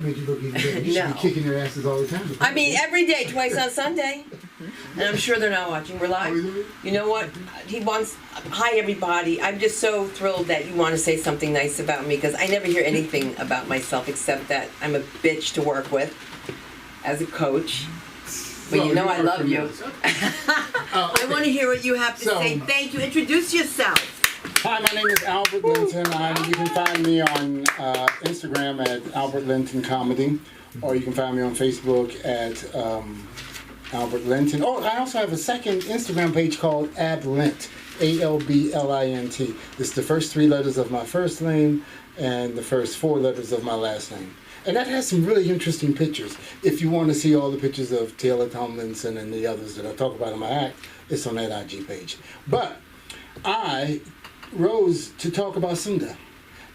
Make you look even better. You should be kicking their asses all the time. I mean, every day, twice on Sunday. And I'm sure they're not watching. We're live. You know what? He wants... Hi, everybody. I'm just so thrilled that you want to say something nice about me, because I never hear anything about myself except that I'm a bitch to work with as a coach. But you know I love you. I want to hear what you have to say. Thank you. Introduce yourself. Hi, my name is Albert Linton. You can find me on Instagram at Albert Linton Comedy, or you can find me on Facebook at Albert Linton. Oh, I also have a second Instagram page called AbLint, ALBLINT. It's the first 3 letters of my first name and the first 4 letters of my last name. And that has some really interesting pictures. If you want to see all the pictures of Taylor Tomlinson and the others that I talk about in my act, it's on that IG page. But I rose to talk about Sunda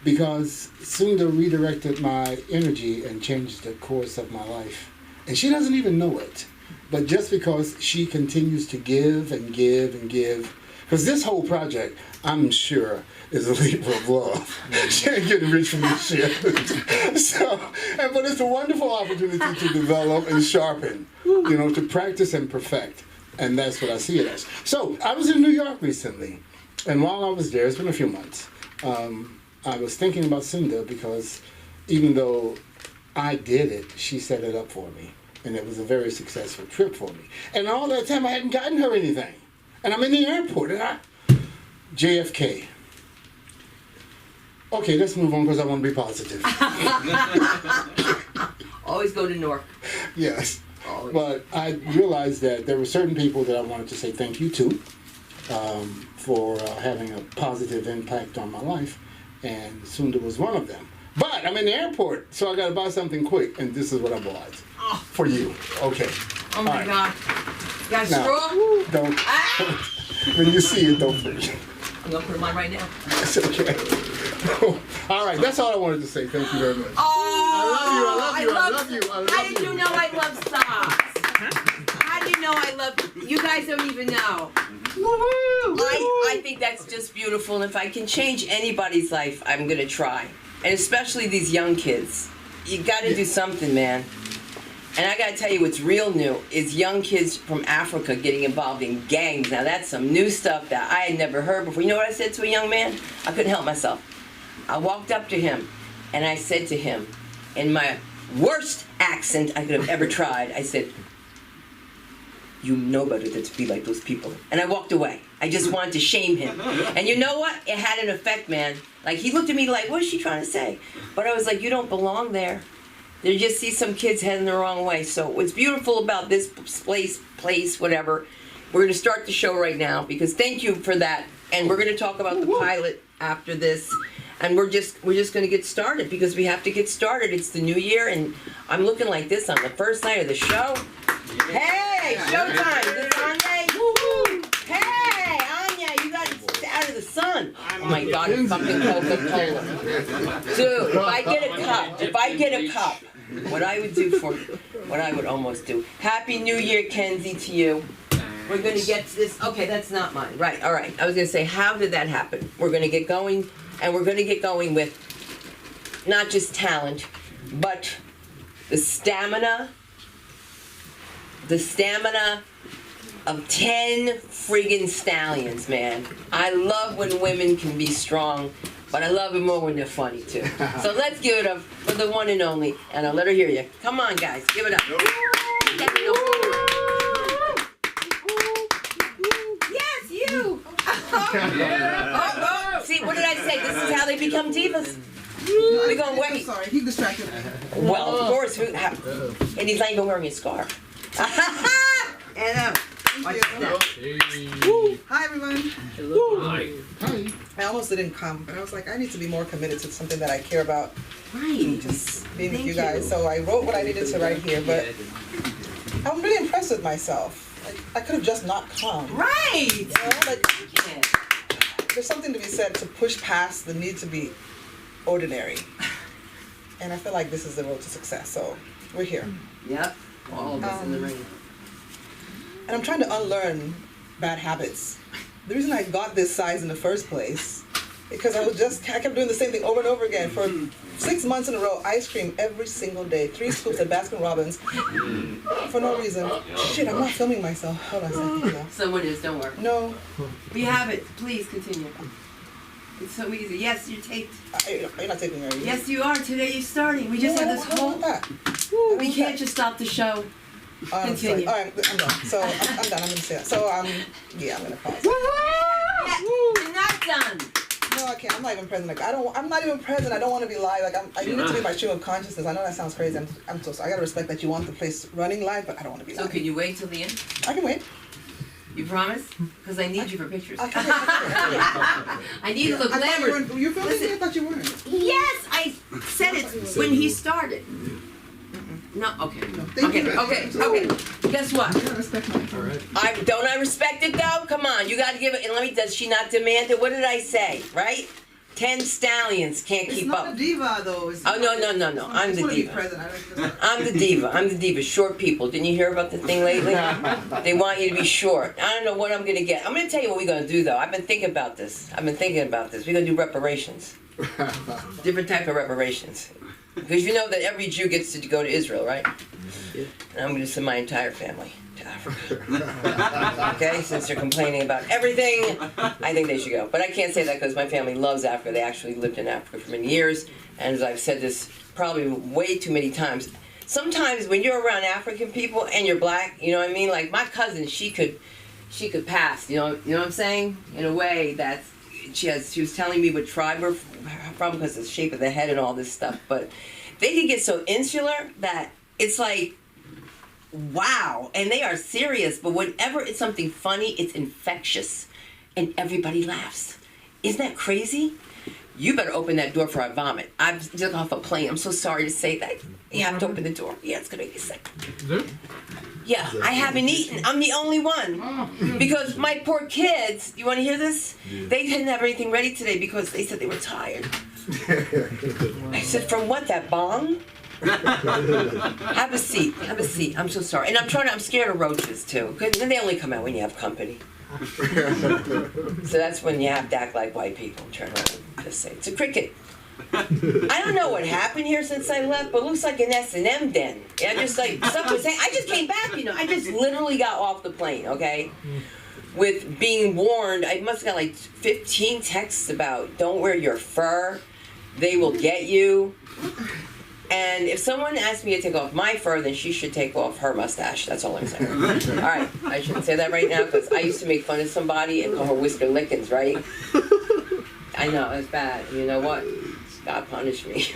because Sunda redirected my energy and changed the course of my life. And she doesn't even know it. But just because she continues to give and give and give, because this whole project, I'm sure, is a labor of love. She ain't getting rich from this shit. But it's a wonderful opportunity to develop and sharpen, to practice and perfect. And that's what I see it as. So I was in New York recently. And while I was there, it's been a few months, I was thinking about Sunda because even though I did it, she set it up for me. And it was a very successful trip for me. And all that time, I hadn't gotten her anything. And I'm in the airport, and JFK. Okay, let's move on because I want to be positive. Always go to Newark. Yes. Always. But I realized that there were certain people that I wanted to say thank you to for having a positive impact on my life. And Sunda was one of them. But I'm in the airport, so I got to buy something quick, and this is what I bought. For you. Okay. Oh my God. You got a straw? Don't. When you see it, don't forget. I'm going to put them on right now. It's okay. All right, that's all I wanted to say. Thank you very much. Oh, I love you. How did you know I love socks? How did you know I love... You guys don't even know. I think that's just beautiful, and if I can change anybody's life, I'm going to try. And especially these young kids. You got to do something, man. And I got to tell you what's real new is young kids from Africa getting involved in gangs. Now that's some new stuff that I had never heard before. You know what I said to a young man? I couldn't help myself. I walked up to him and I said to him, in my worst accent I could have ever tried, I said, "You know better than to be like those people." And I walked away. I just wanted to shame him. And you know what? It had an effect, man. Like, he looked at me like, what is she trying to say? But I was like, you don't belong there. You just see some kids heading the wrong way. So what's beautiful about this place, whatever, we're going to start the show right now because thank you for that. And we're going to talk about the pilot after this. And we're just going to get started because we have to get started. It's the new year, and I'm looking like this on the first night of the show. Hey, showtime. Is this Anya? Woo-hoo. Hey, Anya, you got out of the sun. Oh my God, it's fucking Coca-Cola. Dude, if I get a cup, what I would almost do. Happy New Year, Kenzie, to you. We're going to get to this. Okay, that's not mine. Right, all right. I was going to say, how did that happen? We're going to get going, and we're going to get going with not just talent, but the stamina of 10 friggin' stallions, man. I love when women can be strong, but I love it more when they're funny, too. So let's give it up for the one and only, and I'll let her hear you. Come on, guys, give it up. Yes, you! See, what did I say? This is how they become divas. We're going Wacky. I'm sorry, he distracted me. Well, of course. And he's not even wearing a scarf. And Hi, everyone. Hello. Hi. I almost didn't come, but I was like, I need to be more committed to something that I care about. Right. Just being with you guys. So I wrote what I needed to write here, but I'm really impressed with myself. I could have just not come. Right. You know, like, there's something to be said to push past the need to be ordinary. And I feel like this is the road to success. So we're here. Yep. All of us in the ring. And I'm trying to unlearn bad habits. The reason I got this size in the first place because I kept doing the same thing over and over again for 6 months in a row. Ice cream every single day, 3 scoops at Baskin Robbins for no reason. Shit, I'm not filming myself. Hold on a second. No. Someone is, don't worry. No. We have it. Please continue. It's so easy. Yes, you're taped. You're not taking me, are you? Yes, you are. Today you're starting. We just No, have this I don't whole. want that. We can't just stop the show. I'm sorry. Continue. All right, I'm done. So I'm done. I'm gonna say that. So yeah, I'm gonna pause. Yeah, you're not done. No, I can't. I'm not even present. Like I'm not even present. I don't want to be live. Like I need it to be my stream of consciousness. I know that sounds crazy. I'm so sorry. I gotta respect that you want the place running live, but I don't want to be So live. can you wait till the end? I can wait. You promise? Because I need you for pictures. I can wait. I need to look I thought you glamorous. were you filming me? I thought you weren't. Yes, I said it when he started. No, okay. Thank you. Okay. Guess what? I respect my All right. Don't I respect it though? Come on, you got to give it. And does she not demand it? What did I say? Right? 10 stallions can't It's keep not up. a diva though. It's Oh no! I'm the diva. I'm the diva. I'm the diva. Short people. Didn't you hear about the thing lately? They want you to be short. I don't know what I'm gonna get. I'm gonna tell you what we're gonna do though. I've been thinking about this. We're gonna do reparations. Different type of reparations. Because you know that every Jew gets to go to Israel, right? Yeah. And I'm going to send my entire family to Africa. Okay? Since they're complaining about everything, I think they should go. But I can't say that because my family loves Africa. They actually lived in Africa for many years. And as I've said this probably way too many times, sometimes when you're around African people and you're black, you know what I mean? Like my cousin, she could pass, you know what I'm saying? In a way that's, she was telling me what tribe we're from because of the shape of the head and all this stuff, but they can get so insular that it's like, wow, and they are serious, but whenever it's something funny, it's infectious, and everybody laughs. Isn't that crazy? You better open that door before I vomit. I'm just off a plane. I'm so sorry to say that. You have to open the door. Yeah, it's going to make you sick. Yeah, I haven't eaten. I'm the only one. Because my poor kids, you want to hear this? They didn't have anything ready today because they said they were tired. I said, from what, that bong? Have a seat. I'm so sorry. And I'm scared of roaches too. Because they only come out when you have company. So that's when you have to act like white people. Turn around and just say, it's a cricket. I don't know what happened here since I left, but it looks like an S&M den. Yeah, just like stuff was saying. I just came back, I just literally got off the plane, okay? With being warned, I must have got like 15 texts about don't wear your fur, they will get you. And if someone asked me to take off my fur, then she should take off her mustache. That's all I'm saying. All right, I shouldn't say that right now because I used to make fun of somebody and call her Whisker Lickens, right? I know, it's bad. You know what? God punished me.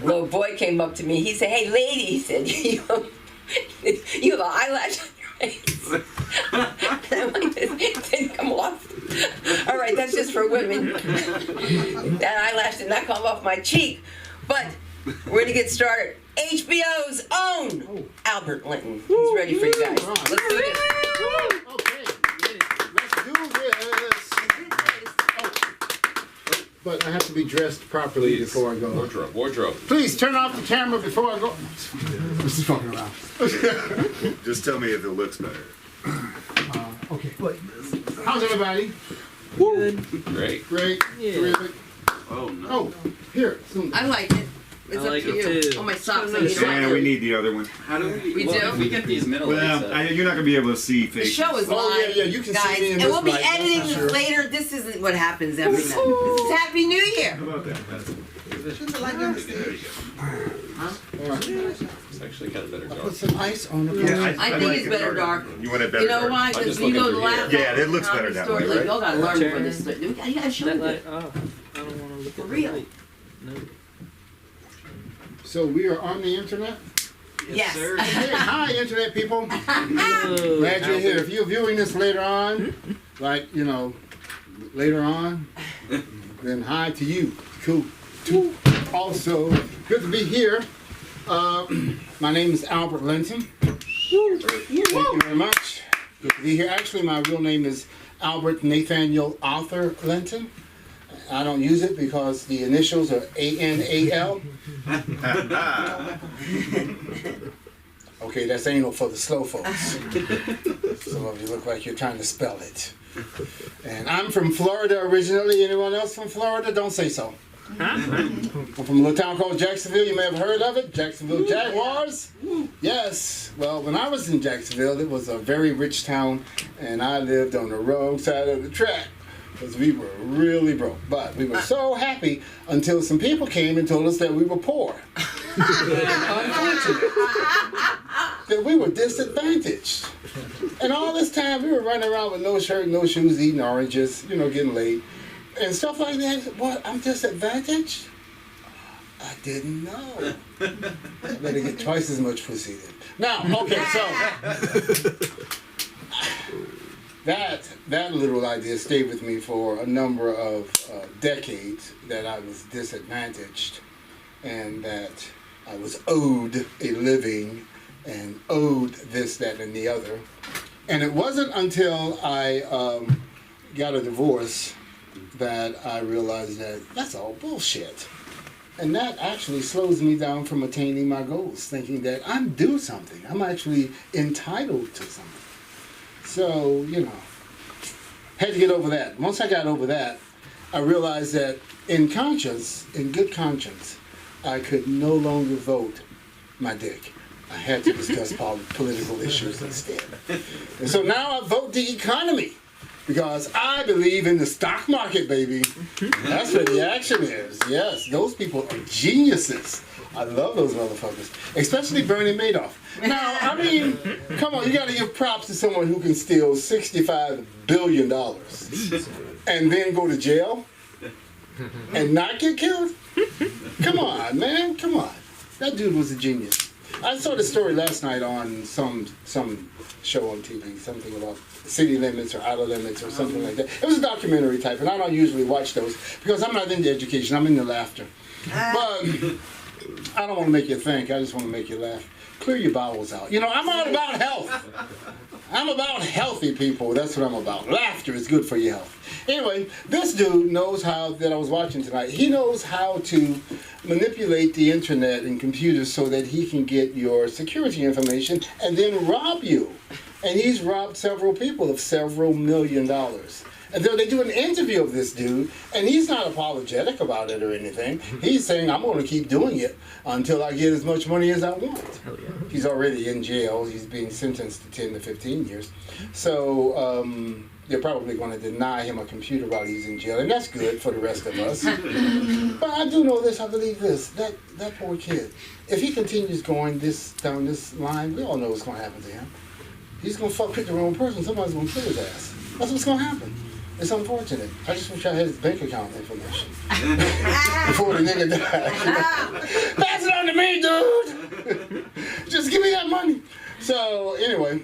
Little boy came up to me. He said, "Hey, lady," he said, you have an eyelash on your face." And I'm like, it didn't come off. All right, that's just for women. That eyelash did not come off my cheek. But we're going to get started. HBO's own Albert Linton. He's ready for you guys. Let's do this. Okay, let's do this. But I have to be dressed properly before I go. Wardrobe. Please turn off the camera before I go. This is fucking around. Just tell me if it looks better. Okay. How's everybody? Good. Great. Great. Yeah. Terrific. Oh no. Oh, here. Soon. I like it. It's I up like to it you. too. Oh, my socks. I Yeah, need to Yeah, wear. we need the other one. How do we? We well, do? if we get these middle Well, you're not gonna be able to see The faces. show is live, Oh, yeah, you can see guys, me in and this we'll be light, that's editing for this sure. later. This isn't what happens every night. This is Happy New Year. How about that? Shouldn't the light be on the stage? It's actually kind of better Put dark. some ice on it. Yeah, I think it's better dark. You want it better? You know dark? why? I'm Because just you go looking to through here. laugh. Yeah, it looks better that way, Like, right? y'all gotta learn Turn for it. this. You gotta show That me. light. Oh, I don't want to look For at real. the light. No. So we are on the internet. Yes. sir. Hey, hi, internet people. Hello. Glad you're here. If you're viewing this later on, like, later on, then hi to you. Cool. Also, good to be here. My name is Albert Linton. Thank you very much. Good to be here. Actually, my real name is Albert Nathaniel Arthur Linton. I don't use it because the initials are ANAL. Okay, that's anal for the slow folks. Some of you look like you're trying to spell it. And I'm from Florida originally. Anyone else from Florida? Don't say so. I'm from a little town called Jacksonville. You may have heard of it. Jacksonville Jaguars. Yes. Well, when I was in Jacksonville, it was a very rich town, and I lived on the wrong side of the track because we were really broke. But we were so happy until some people came and told us that we were poor. Unfortunate. That we were disadvantaged. And all this time, we were running around with no shirt, no shoes, eating oranges, getting laid. And stuff like that. What? I'm disadvantaged? I didn't know. I better get twice as much pussy then. Now, okay, so that little idea stayed with me for a number of decades, that I was disadvantaged and that I was owed a living and owed this, that, and the other. And it wasn't until I got a divorce that I realized that that's all bullshit. And that actually slows me down from attaining my goals, thinking that I'm due something. I'm actually entitled to something. So, had to get over that. Once I got over that, I realized that in good conscience, I could no longer vote my dick. I had to discuss political issues instead. And so now I vote the economy. Because I believe in the stock market, baby. That's where the action is. Yes, those people are geniuses. I love those motherfuckers. Especially Bernie Madoff. Now, I mean, come on, you gotta give props to someone who can steal $65 billion and then go to jail and not get killed? Come on, man, come on. That dude was a genius. I saw the story last night on some show on TV, something about city limits or outer limits or something like that. It was a documentary type, and I don't usually watch those because I'm not into education, I'm into laughter. But I don't want to make you think, I just want to make you laugh. Clear your bowels out. I'm all about health. I'm about healthy people, that's what I'm about. Laughter is good for your health. Anyway, this dude knows how, that I was watching tonight, he knows how to manipulate the internet and computers so that he can get your security information and then rob you. And he's robbed several people of several $1 million. And then they do an interview of this dude, and he's not apologetic about it or anything. He's saying, I'm going to keep doing it until I get as much money as I want. Hell yeah. He's already in jail. He's being sentenced to 10 to 15 years. So they're probably going to deny him a computer while he's in jail, and that's good for the rest of us. But I do know this, I believe this, that poor kid, if he continues going down this line, we all know what's going to happen to him. He's going to fuck with the wrong person. Somebody's going to kill his ass. That's what's going to happen. It's unfortunate. I just wish I had his bank account information before the nigga died. Pass it on to me, dude. Just give me that money. So anyway,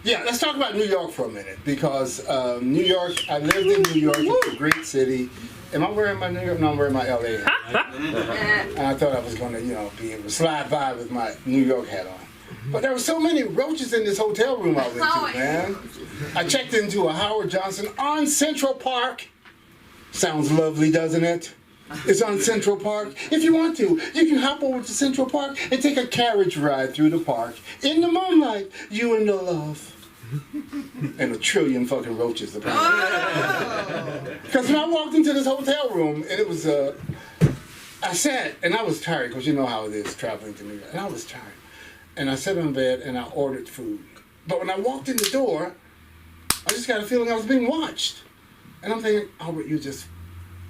yeah, let's talk about New York for a minute because New York. I lived in New York. It's a great city. Am I wearing my New York? No, I'm wearing my LA hat. And I thought I was going to, be able to slide by with my New York hat on. But there were so many roaches in this hotel room I went to, man. I checked into a Howard Johnson on Central Park. Sounds lovely, doesn't it? It's on Central Park. If you want to, you can hop over to Central Park and take a carriage ride through the park. In the moonlight, you and the love. And a trillion fucking roaches, apparently. Because when I walked into this hotel room, and it was, I sat, and I was tired, because you know how it is traveling to New York. And I was tired. And I sat on bed and I ordered food. But when I walked in the door, I just got a feeling I was being watched. And I'm thinking, Albert, you're just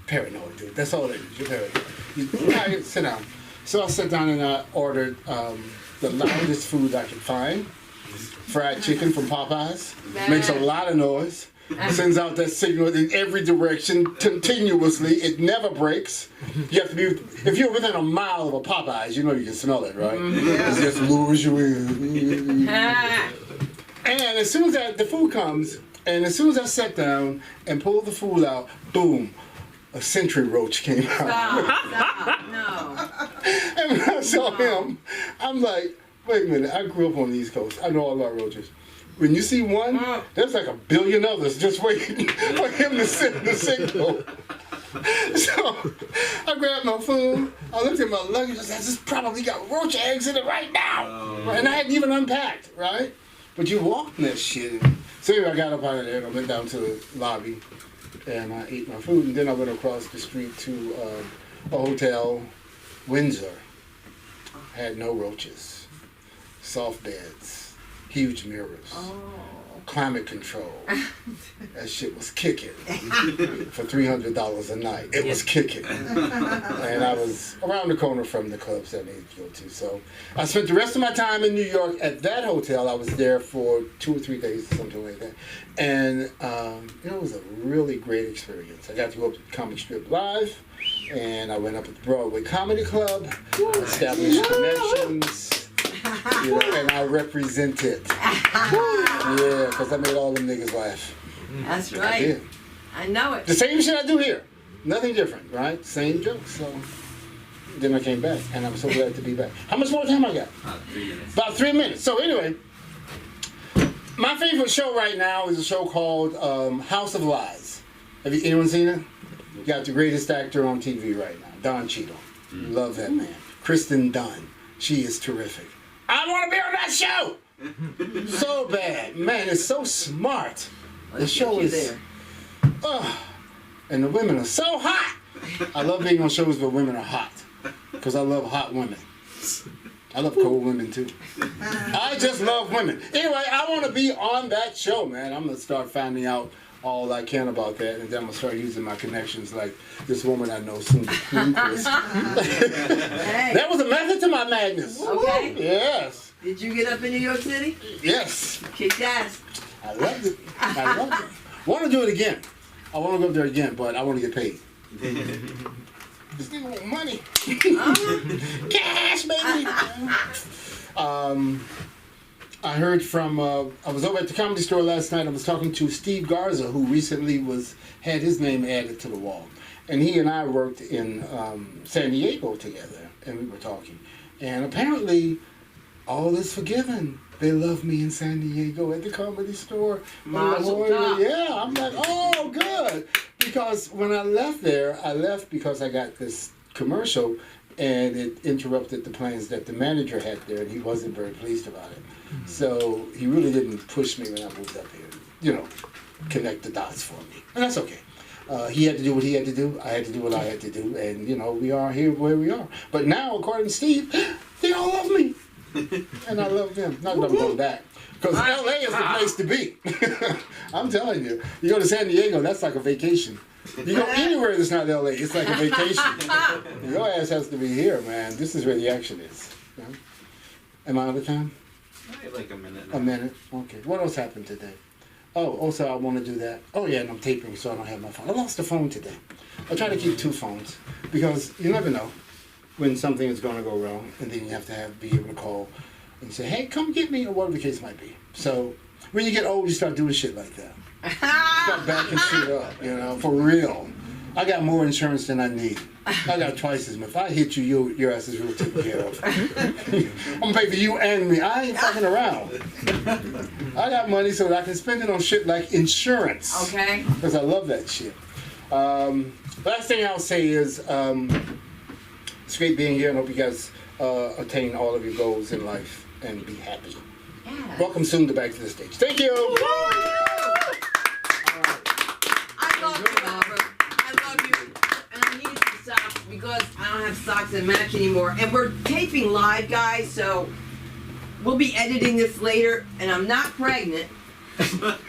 paranoid, dude. That's all it is. You're paranoid. Sit down. So I sat down and I ordered the loudest food I could find. Fried chicken from Popeyes. Makes a lot of noise. Sends out that signal in every direction continuously. It never breaks. You have to be, if you're within a mile of a Popeyes, you know you can smell it, right? It just lures you in. And as soon as the food comes, and as soon as I sat down and pulled the food out, boom, a sentry roach came out. Stop, no. And when I saw him, I'm like, wait a minute, I grew up on the East Coast. I know all about roaches. When you see one, there's like a billion others just waiting for him to send the signal. So I grabbed my food. I looked at my luggage. I said, "This probably got roach eggs in it right now." And I hadn't even unpacked, right? But you walk in that shit. So anyway, I got up out of there and I went down to the lobby and I ate my food. And then I went across the street to a hotel, Windsor. Had no roaches, soft beds, huge mirrors, climate control. That shit was kicking for $300 a night. It was kicking. And I was around the corner from the clubs that I needed to go to. So I spent the rest of my time in New York at that hotel. I was there for 2 or 3 days or something like that. And it was a really great experience. I got to go up to the Comic Strip Live. And I went up at the Broadway Comedy Club, established connections, and I represented. Yeah, because I made all them niggas laugh. That's I right. did. I know it. The same shit I do here. Nothing different, right? Same jokes. So then I came back, and I'm so glad to be back. How much more time I got? 3 minutes. About 3 minutes. So anyway, my favorite show right now is a show called House of Lies. Anyone seen it? You got the greatest actor on TV right now, Don Cheadle. Love that man. Kristen Dunn. She is terrific. I want to be on that show! So bad. Man, it's so smart. The show is... and the women are so hot. I love being on shows where women are hot. Because I love hot women. I love cold women too. I just love women. Anyway, I want to be on that show, man. I'm going to start finding out all I can about that, and then I'm going to start using my connections like this woman I know, Cindy Queenquist. Hey. That was a method to my madness. Okay. Yes. Did you get up in New York City? Yes. Kicked ass. I loved it. I loved it. Want to do it again. I want to go up there again, but I want to get paid. This nigga want money. Cash, baby. I heard from, I was over at the Comedy Store last night. I was talking to Steve Garza, who recently had his name added to the wall. And he and I worked in San Diego together, and we were talking. And apparently, all is forgiven. They love me in San Diego at the Comedy Store. Mazel tov. Yeah, I'm like, oh, good. Because when I left there, I left because I got this commercial, and it interrupted the plans that the manager had there, and he wasn't very pleased about it. So he really didn't push me when I moved up here, connect the dots for me. And that's okay. He had to do what he had to do. I had to do what I had to do. And, we are here where we are. But now, according to Steve, they all love me. And I love them. Not that I'm going back. Because LA is the place to be. I'm telling you. You go to San Diego, that's like a vacation. You go anywhere that's not LA, it's like a vacation. Your ass has to be here, man. This is where the action is. Am I out of time? Like a minute. A minute. Okay. What else happened today? Oh, also I want to do that. Oh yeah, and I'm taping, so I don't have my phone. I lost the phone today. I try to keep 2 phones because you never know when something is going to go wrong, and then you have to be able to call and say, "Hey, come get me," or whatever the case might be. So when you get old, you start doing shit like that. Start backing shit up, for real. I got more insurance than I need. I got twice as much. If I hit you, your ass is real taken care of. I'm gonna pay for you and me. I ain't fucking around. I got money so that I can spend it on shit like insurance. Okay. Because I love that shit. Last thing I'll say is, it's great being here, and hope you guys attain all of your goals in life and be happy. Yeah. Welcome soon to Back to the Stage. Thank you. I love you, Albert. I love you. And I need some socks because I don't have socks that match anymore. And we're taping live, guys, so we'll be editing this later. And I'm not pregnant, but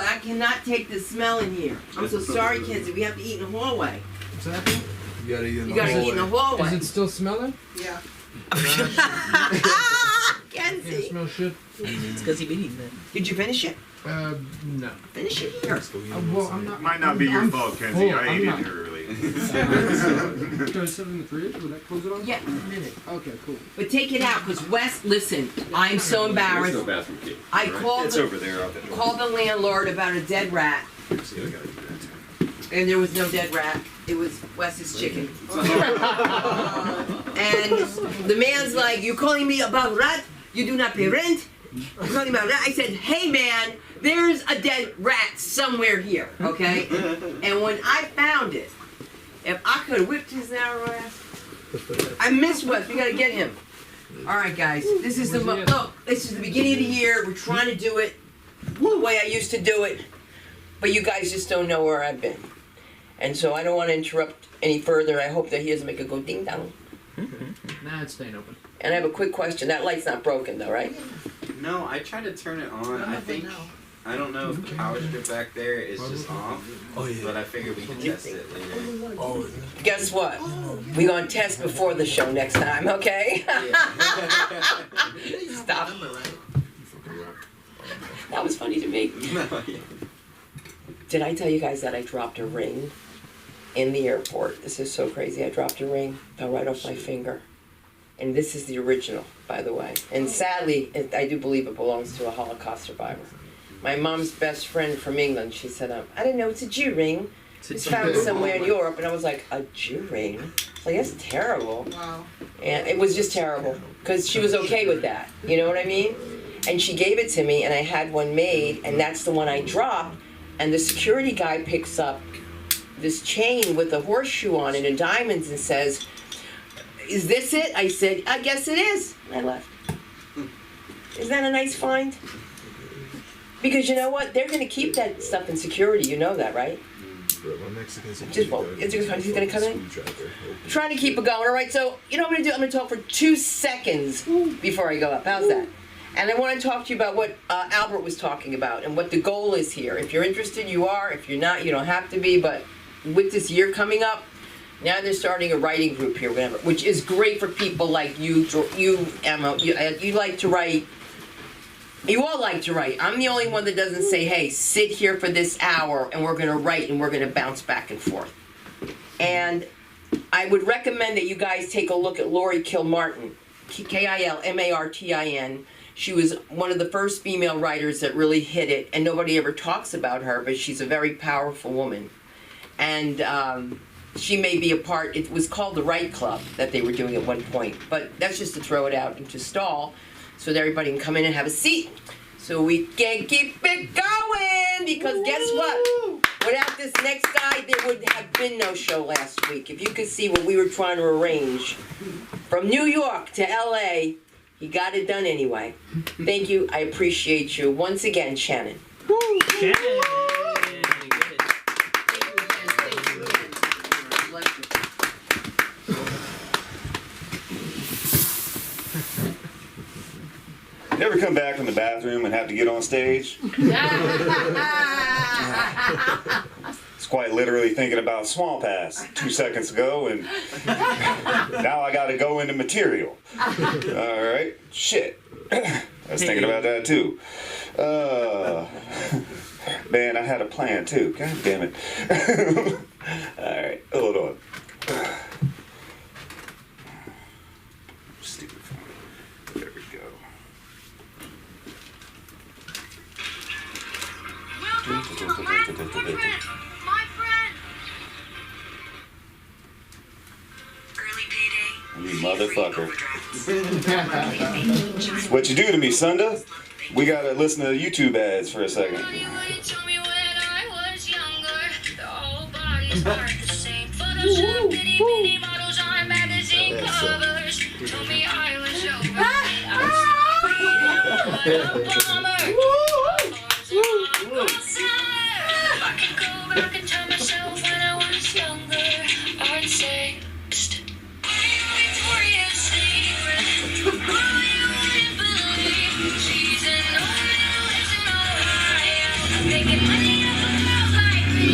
I cannot take the smell in here. I'm so sorry, Kenzie. We have to eat in the hallway. What's happening? You gotta eat in You the gotta hallway. eat in the hallway. Is it still smelling? Yeah. Can't Kenzie. smell shit. It's because you've been eating that. Did you finish it? No. Finish it here. Well, I'm not. Might not be your I'm fault, Kenzie. full. I ate I'm in not- here early. Can I set it in the fridge? Will that close it on? Yeah, in a minute. Okay, cool. But take it out, because Wes, listen, I'm so There's embarrassed. no bathroom key. I called It's the, over there. Out there. called the landlord about a dead rat, See, I gotta do that too. and there was no dead rat. It was Wes's chicken. And the man's like, "You calling me about rat? You do not pay rent? You're calling me about rat?" I said, "Hey man, there's a dead rat somewhere here, okay?" And when I found it, If I could have whipped his narrow ass. I miss Wes. We gotta get him. All right, guys. This is the look. This is the beginning of the year. We're trying to do it the way I used to do it, but you guys just don't know where I've been, and so I don't want to interrupt any further. I hope that he doesn't make it go ding dong. Nah, it's staying open. And I have a quick question. That light's not broken, though, right? No, I tried to turn it on. I think I don't know if the power strip back there is just off. Oh yeah. But I figured we could test it later. Oh. Guess what? We're gonna test before the show next time, okay? Stop. That was funny to me. Did I tell you guys that I dropped a ring in the airport? This is so crazy. I dropped a ring, fell right off my finger. And this is the original, by the way. And sadly, I do believe it belongs to a Holocaust survivor. My mom's best friend from England, she said, I didn't know it's a Jew ring. It's found somewhere in Europe. And I was like, a Jew ring? Like, that's terrible. Wow. And it was just terrible. Because she was okay with that. You know what I mean? And she gave it to me, and I had one made, and that's the one I dropped. And the security guy picks up this chain with a horseshoe on it and diamonds and says, is this it? I said, I guess it is. And I left. Isn't that a nice find? Because you know what? They're going to keep that stuff in security. You know that, right? Just, well, he's going to come in. I'm trying to keep it going. All right, so you know what I'm going to do? I'm going to talk for 2 seconds before I go up. How's that? And I want to talk to you about what Albert was talking about and what the goal is here. If you're interested, you are. If you're not, you don't have to be. But with this year coming up, now they're starting a writing group here, which is great for people like you, Emma. You like to write. You all like to write. I'm the only one that doesn't say, hey, sit here for this hour and we're going to write and we're going to bounce back and forth. And I would recommend that you guys take a look at Lori Kilmartin, Kilmartin. She was one of the first female writers that really hit it, and nobody ever talks about her, but she's a very powerful woman. And she may be a part, it was called the Write Club that they were doing at one point, but that's just to throw it out and to stall so that everybody can come in and have a seat. So we can keep it going, because guess what? Without this next guy, there would have been no show last week. If you could see what we were trying to arrange. From New York to LA, he got it done anyway. Thank you, I appreciate you. Once again, Shannon. Shannon. You ever come back from the bathroom and have to get on stage? It's quite literally thinking about Swamp Ass 2 seconds ago, and now I gotta go into material. Alright, shit. I was thinking about that too. Man, I had a plan too. God damn it. Alright, hold on. Stupid phone. There we go. My friend. Early payday. You motherfucker. What you do to me, Sunda? We gotta listen to YouTube ads for a second. Money wouldn't tell me when I was younger. The whole bodies aren't the same. Photoshop bitty bitty models on magazine covers. Told me I was over. I was a bummer. I could go back and tell myself when I was younger. I'd say, Victoria's Secret. Oh, you wouldn't believe she's an old man who lives in Ohio, making money off of girls like me.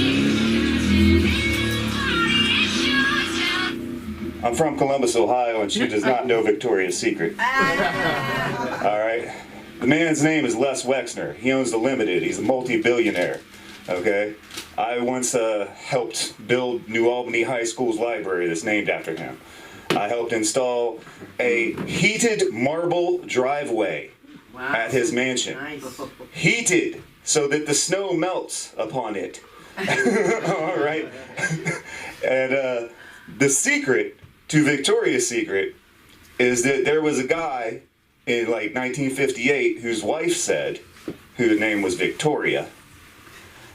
I'm from Columbus, Ohio, and she does not know Victoria's Secret. Alright? The man's name is Les Wexner. He owns the Limited. He's a multi-billionaire. Okay? I once helped build New Albany High School's library that's named after him. I helped install a heated marble driveway at his mansion. Nice. Heated so that the snow melts upon it. Alright? And the secret to Victoria's Secret is that there was a guy in like 1958 whose wife said, whose name was Victoria,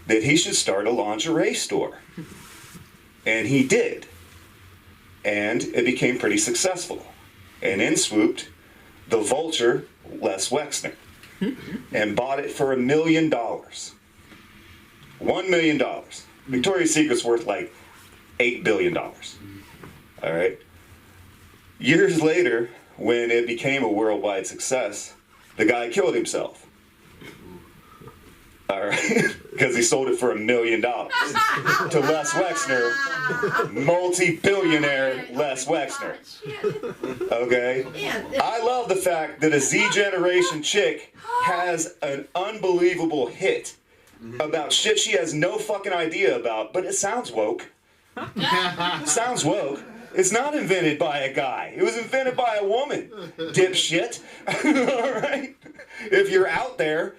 that he should start a lingerie store. And he did. And it became pretty successful. And in swooped the vulture Les Wexner and bought it for $1 million. $1 million. Victoria's Secret's worth like $8 billion. All right. Years later, when it became a worldwide success, the guy killed himself. All right, because he sold it for $1 million to Les Wexner, multi-billionaire Les Wexner. Okay, I love the fact that a Z Generation chick has an unbelievable hit about shit she has no fucking idea about, but it sounds woke. Sounds woke. It's not invented by a guy. It was invented by a woman. Dipshit. All right? If you're out there,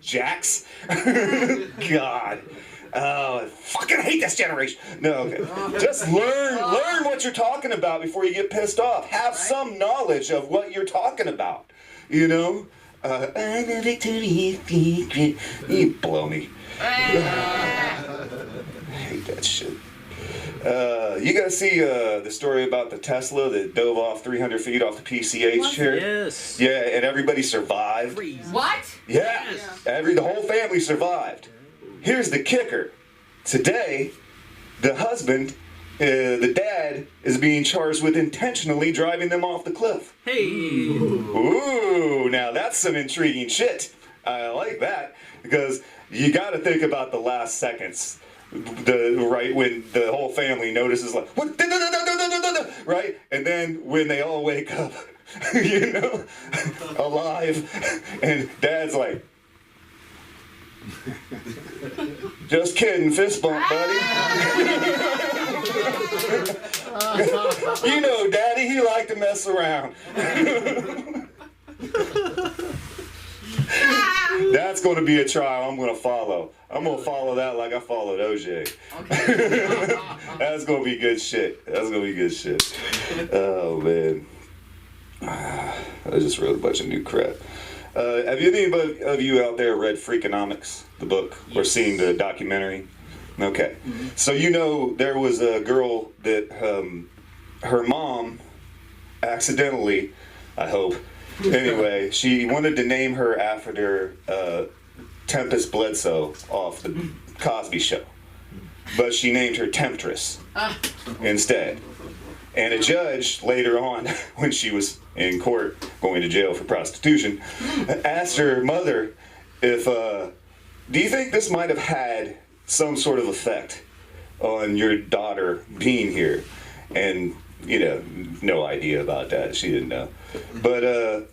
Jax. God. Oh, I fucking hate this generation. No, okay. Just learn what you're talking about before you get pissed off. Have some knowledge of what you're talking about. You know? I'm a Victoria's Secret. You blow me. I hate that shit. You guys see the story about the Tesla that dove off 300 feet off the PCH chair? Yes. Yeah, and everybody survived. What? Yeah, the whole family survived. Here's the kicker. Today, the husband, the dad, is being charged with intentionally driving them off the cliff. Hey. Ooh, now that's some intriguing shit. I like that, because you got to think about the last seconds. Right when the whole family notices, like, what? Right, and then when they all wake up, you know, alive, and Dad's like, just kidding, fist bump, buddy. You know, Daddy, he liked to mess around. That's going to be a trial I'm going to follow. I'm going to follow that like I followed OJ. Okay. That's going to be good shit. That's going to be good shit. Oh, man. I just wrote a bunch of new crap. Have anybody of you out there read Freakonomics, the book, or seen the documentary? Okay. So you know there was a girl that her mom accidentally, I hope, anyway, she wanted to name her after Tempest Bledsoe off the Cosby Show. But she named her Temptress instead. And a judge later on, when she was in court going to jail for prostitution, asked her mother if, do you think this might have had some sort of effect on your daughter being here? And, you know, no idea about that. She didn't know. But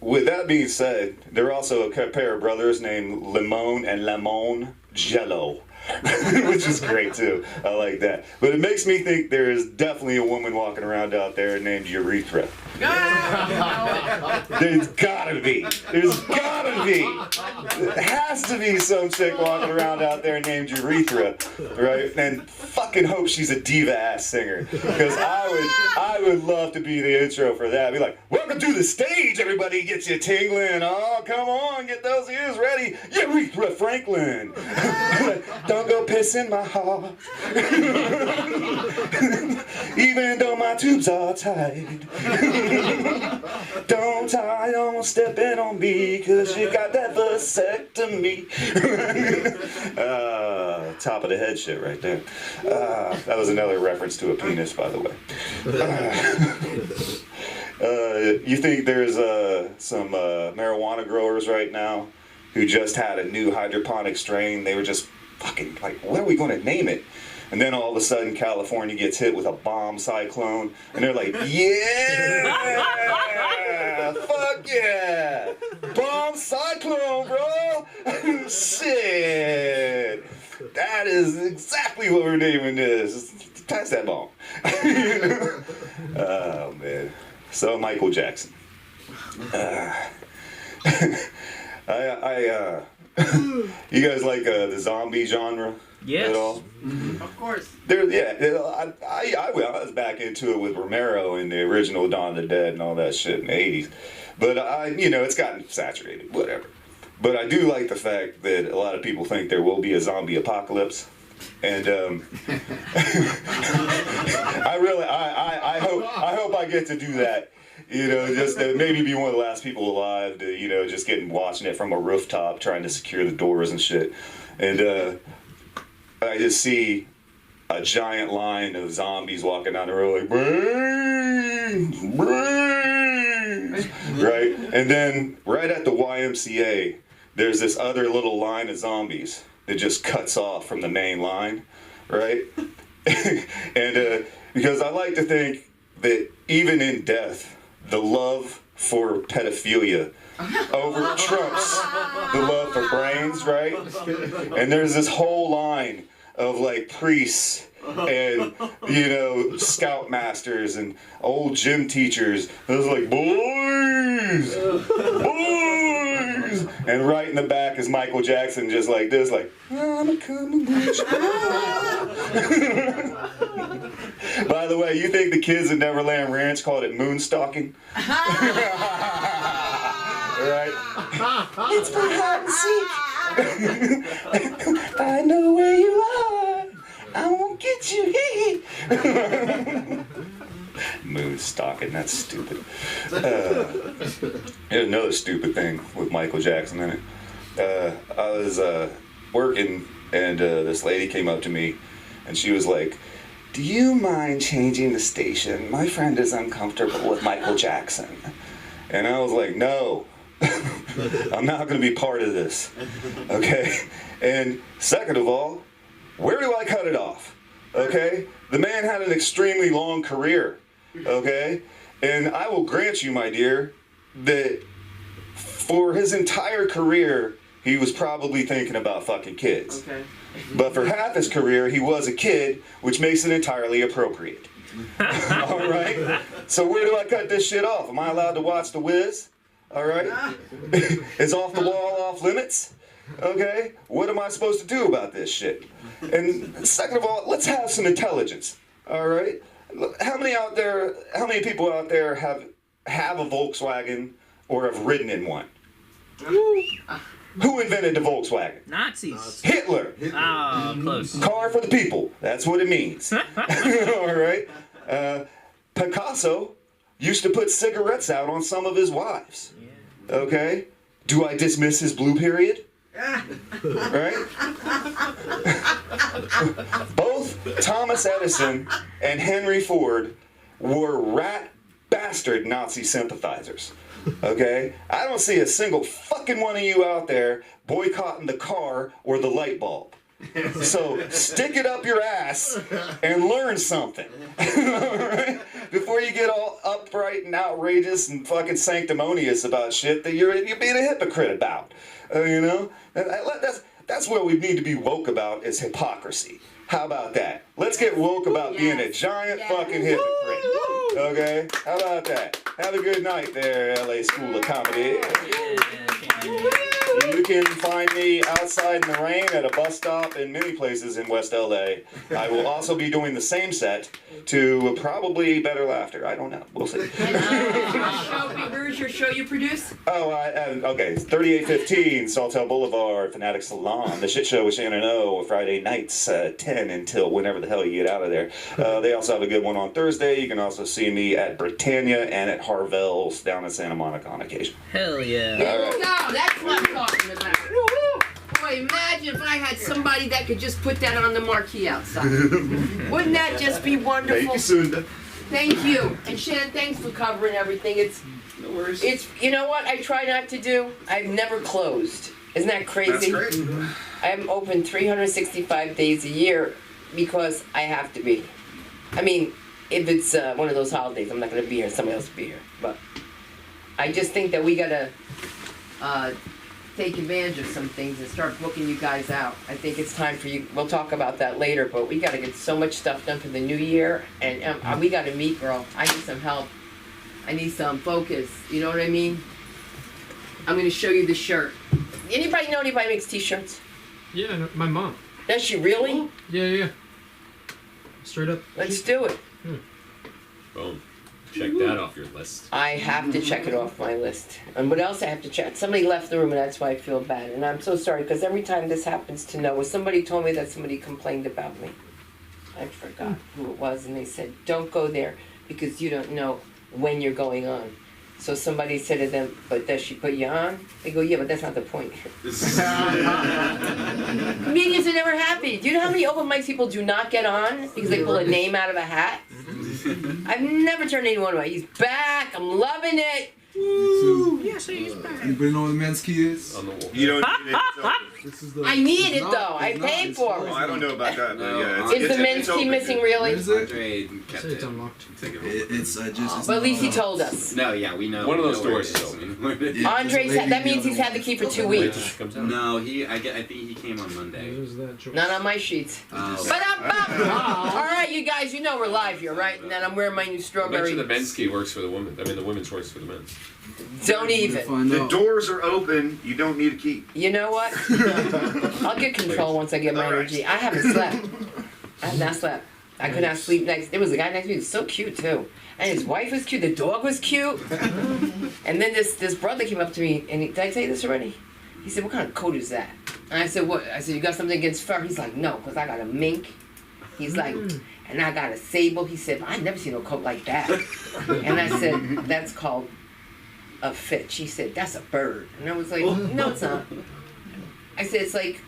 with that being said, there are also a pair of brothers named Limon and Lamon Jello, which is great too. I like that. But it makes me think there is definitely a woman walking around out there named Urethra. There's gotta be. There's gotta be. There has to be some chick walking around out there named Urethra, right? And fucking hope she's a diva ass singer, because I would love to be the intro for that. Be like, welcome to the stage, everybody. Get you tingling. Oh, come on, get those ears ready. Urethra Franklin. Don't go pissing my heart. Even though my tubes are tight. Don't step in on me, cause you got that vasectomy. Top of the head shit right there. That was another reference to a penis, by the way. You think there's some marijuana growers right now who just had a new hydroponic strain? They were just fucking like, what are we going to name it? And then all of a sudden California gets hit with a bomb cyclone, and they're like, yeah, fuck yeah, bomb cyclone, bro. Shit, that is exactly what we're naming this. Pass that bomb. Oh man. So Michael Jackson. You guys like the zombie genre? Yes. At all? Of course. I was back into it with Romero and the original Dawn of the Dead and all that shit in the 80s. But it's gotten saturated, whatever. But I do like the fact that a lot of people think there will be a zombie apocalypse. And I hope I get to do that. You know, just to maybe be one of the last people alive to, you know, just watching it from a rooftop, trying to secure the doors and shit. And I just see a giant line of zombies walking down the road, like, brains, brains, right? And then right at the YMCA, there's this other little line of zombies that just cuts off from the main line, right? And because I like to think that even in death, the love for pedophilia over trumps the love for brains, right? And there's this whole line of like priests and, you know, scoutmasters and old gym teachers. It was like, boys, boys. And right in the back is Michael Jackson, just like this, like, I'm coming with you. By the way, you think the kids at Neverland Ranch called it moonstalking? Right? It's for hide and seek. I know where you are. I won't get you here. Moonstalking, that's stupid. Here's another stupid thing with Michael Jackson in it. I was working and this lady came up to me and she was like, do you mind changing the station? My friend is uncomfortable with Michael Jackson. And I was like, no, I'm not going to be part of this. Okay? And second of all, where do I cut it off? Okay? The man had an extremely long career. Okay? And I will grant you, my dear, that for his entire career, he was probably thinking about fucking kids. Okay. But for half his career, he was a kid, which makes it entirely appropriate. All right? So where do I cut this shit off? Am I allowed to watch The Wiz? All right? Is Off the Wall off limits? Okay? What am I supposed to do about this shit? And second of all, let's have some intelligence. All right? How many people out there have a Volkswagen or have ridden in one? Who invented the Volkswagen? Nazis. Hitler. Oh, close. Car for the people. That's what it means. All right? Picasso used to put cigarettes out on some of his wives. Okay? Do I dismiss his blue period? Right? Both Thomas Edison and Henry Ford were rat bastard Nazi sympathizers. Okay? I don't see a single fucking one of you out there boycotting the car or the light bulb. So stick it up your ass and learn something. Alright? Before you get all upright and outrageous and fucking sanctimonious about shit that you're being a hypocrite about. You know? That's what we need to be woke about is hypocrisy. How about that? Let's get woke about being a giant fucking hypocrite. Okay? How about that? Have a good night there, LA School of Comedy. You can find me outside in the rain at a bus stop in many places in West LA. I will also be doing the same set to probably Better Laughter. I don't know. We'll see. Where's your show you produce? Oh, okay. 3815 Saltel Boulevard, Fanatic Salon. The Shit Show with Shannon O. Friday nights, 10 until whenever the hell you get out of there. They also have a good one on Thursday. You can also see me at Britannia and at Harvell's down in Santa Monica on occasion. Hell yeah. There you go. That's what I'm talking about. Boy, imagine if I had somebody that could just put that on the marquee outside. Wouldn't that just be wonderful? Thank you, Sunda. Thank you. And Shannon, thanks for covering everything. It's you know what I try not to do? I've never closed. Isn't that crazy? That's great. I'm open 365 days a year because I have to be. I mean, if it's one of those holidays, I'm not going to be here, somebody else will be here. But I just think that we got to take advantage of some things and start booking you guys out. I think it's time for you. We'll talk about that later, but we got to get so much stuff done for the new year, and we got to meet, girl. I need some help. I need some focus. You know what I mean? I'm going to show you the shirt. Anybody know anybody makes t-shirts? Yeah, no, my mom. Does she really? Yeah. Straight up. Let's do it. Boom. Check that off your list. I have to check it off my list. And what else I have to check? Somebody left the room, and that's why I feel bad. And I'm so sorry, because every time this happens to Noah, somebody told me that somebody complained about me. I forgot who it was, and they said, don't go there because you don't know when you're going on. So somebody said to them, but does she put you on? They go, yeah, but that's not the point. Comedians are never happy. Do you know how many open mics people do not get on because they pull a name out of a hat? I've never turned anyone away. He's back. I'm loving it. Woo! Yes, he's back. Anybody know what the men's key is? On the wall. You don't need it. It's open. This is the. I need it's it not- though. I it's not- paid it's for closed. Oh, I don't know about that, but No, yeah. Is the men's key open. missing really? Is it? Andre kept Say it's it. unlocked. Took it. It's just. Well, at least he told us. No, yeah, we know. One of we those know where doors it is is. open. We know where it is. Andre's that means he's had the key for 2 Wait till weeks. she comes out. No, I think he came on Monday. There's that choice. Not on my sheets. Oh. But all right, you guys, you know we're live here, right? And then I'm wearing my new I bet strawberry. you the men's key works for the women. I mean, the women's works for the men's. Don't We'll even. find The out. doors are open. You don't need a key. You know what? I'll get control once I get my All right. energy. I haven't slept. I have not slept. I could not sleep next. There was a guy next to me who was so cute too, and his wife was cute. The dog was cute. And then this brother came up to me, and did I tell you this already? He said, "What kind of coat is that?" And I said, "What?" I said, "You got something against fur?" He's like, "No, because I got a mink." He's like, "And I got a sable." He said, "I've never seen a coat like that." And I said, "That's called a fitch." He said, "That's a bird." And I was like, "No, it's not." I said, "It's like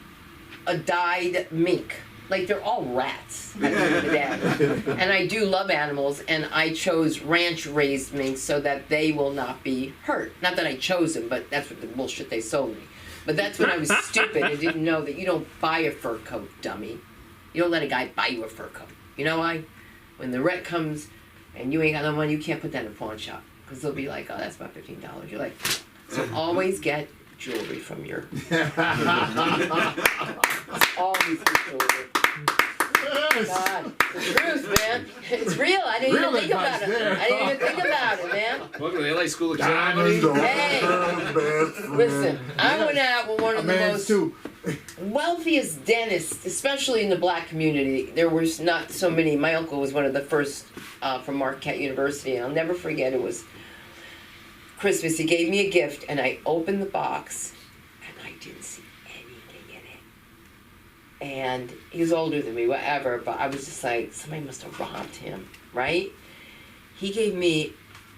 a dyed mink. Like they're all rats at the end of the day." And I do love animals, and I chose ranch-raised minks so that they will not be hurt. Not that I chose them, but that's what the bullshit they sold me. But that's when I was stupid and didn't know that you don't buy a fur coat, dummy. You don't let a guy buy you a fur coat. You know why? When the rent comes and you ain't got no money, you can't put that in a pawn shop. Because they'll be like, oh, that's about $15. You're like, so always get jewelry from your... always get jewelry. God, the truth, man. It's real. I didn't even think about it. I didn't even think about it, man. Welcome to the LA School of Comedy. Hey, listen, I went out with one of the most too. wealthiest dentists, especially in the black community. There was not so many. My uncle was one of the first from Marquette University. I'll never forget. It was Christmas. He gave me a gift, and I opened the box, and I didn't see anything in it. And he was older than me, whatever, but I was just like, somebody must have robbed him, right? He gave me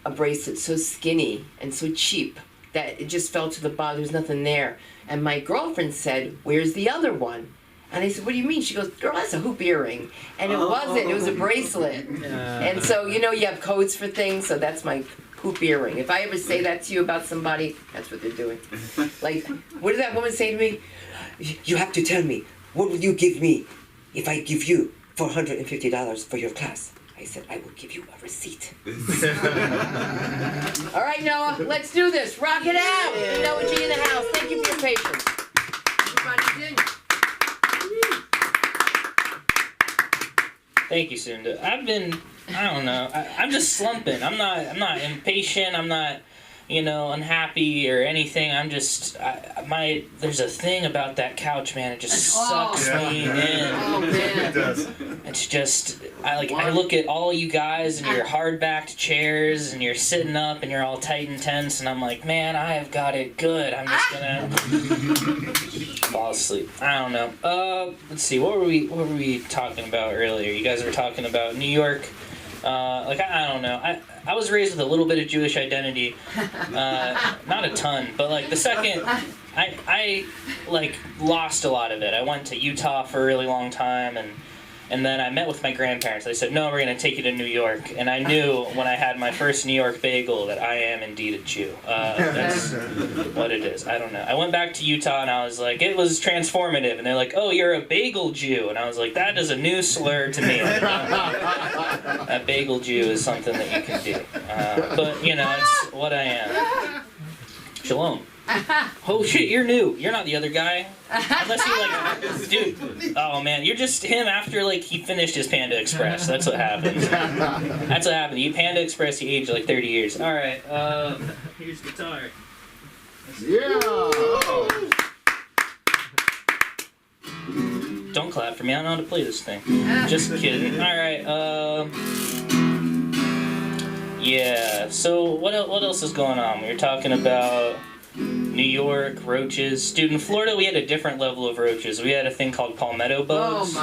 a bracelet so skinny and so cheap that it just fell to the bottom. There was nothing there. And my girlfriend said, "Where's the other one?" And I said, "What do you mean?" She goes, "Girl, that's a hoop earring." And it wasn't. It was a bracelet. And so, you know, you have codes for things, so that's my hoop earring. If I ever say that to you about somebody, that's what they're doing. Like, what did that woman say to me? "You have to tell me, what will you give me if I give you $450 for your class?" I said, "I will give you a receipt." All right, Noah, let's do this. Rock it out. Noah G in the house. Thank you for your patience. Thank you, Sunda. I've been, I don't know, I'm just slumping. I'm not impatient. I'm not, unhappy or anything. I'm just, there's a thing about that couch, man. It just sucks me in. Oh, man. It does. It's just, I look at all you guys in your hard-backed chairs and you're sitting up and you're all tight and tense and I'm like, man, I have got it good. I'm just gonna fall asleep. I don't know. Let's see, what were we talking about earlier? You guys were talking about New York. I don't know. I was raised with a little bit of Jewish identity. Not a ton, but the second I lost a lot of it. I went to Utah for a really long time and then I met with my grandparents. They said, "No, we're going to take you to New York." And I knew when I had my first New York bagel that I am indeed a Jew. That's what it is. I don't know. I went back to Utah and I was like, it was transformative. And they're like, "Oh, you're a bagel Jew." And I was like, that is a new slur to me. A bagel Jew is something that you can do. But, it's what I am. Shalom. Oh shit, you're new. You're not the other guy. Unless you dude. Oh man, you're just him after he finished his Panda Express. That's what happened. That's what happened. You Panda Express, he aged 30 years. Alright, here's guitar. Yeah. Don't clap for me, I don't know how to play this thing. Just kidding. Alright, Yeah. So what else is going on? We were talking about New York roaches. Dude, in Florida we had a different level of roaches. We had a thing called palmetto bugs.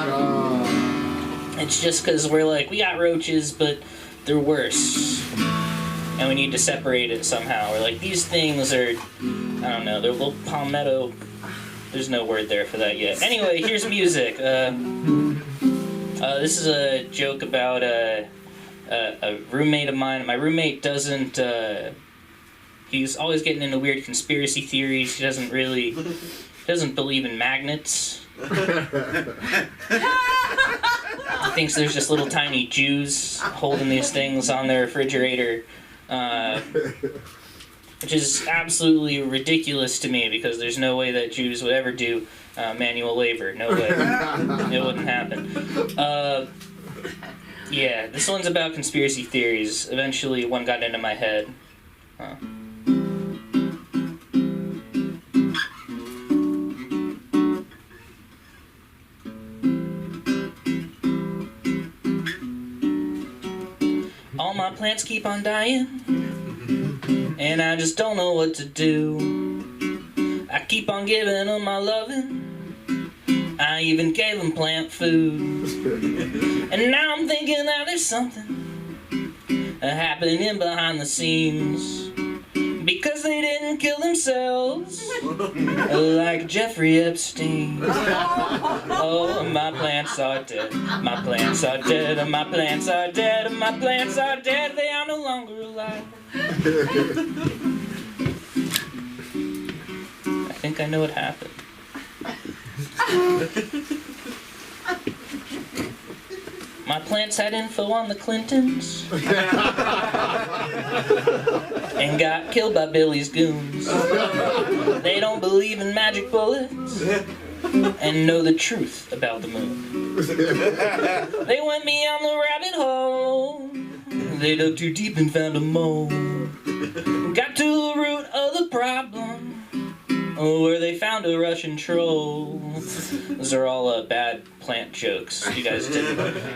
It's just because we're like, we got roaches, but they're worse. And we need to separate it somehow. We're like, these things are, I don't know, they're little palmetto. There's no word there for that yet. Anyway, here's music. This is a joke about a roommate of mine. My roommate doesn't, he's always getting into weird conspiracy theories. He doesn't believe in magnets. He thinks there's just little tiny Jews holding these things on their refrigerator, which is absolutely ridiculous to me because there's no way that Jews would ever do manual labor. No way. It wouldn't happen. Yeah, this one's about conspiracy theories. Eventually, one got into my head. All my plants keep on dying, and I just don't know what to do. I keep on giving them my loving. I even gave them plant food. And now I'm thinking that there's something happening behind the scenes, because they didn't kill themselves like Jeffrey Epstein. Oh, my plants are dead. My plants are dead. My plants are dead. My plants are dead. They are no longer alive. I think I know what happened. My plants had info on the Clintons and got killed by Billy's goons. They don't believe in magic bullets and know the truth about the moon. They went beyond the rabbit hole. They dug too deep and found a mole. Got to the root of the problem, where they found a Russian troll. Those are all bad plant jokes. You guys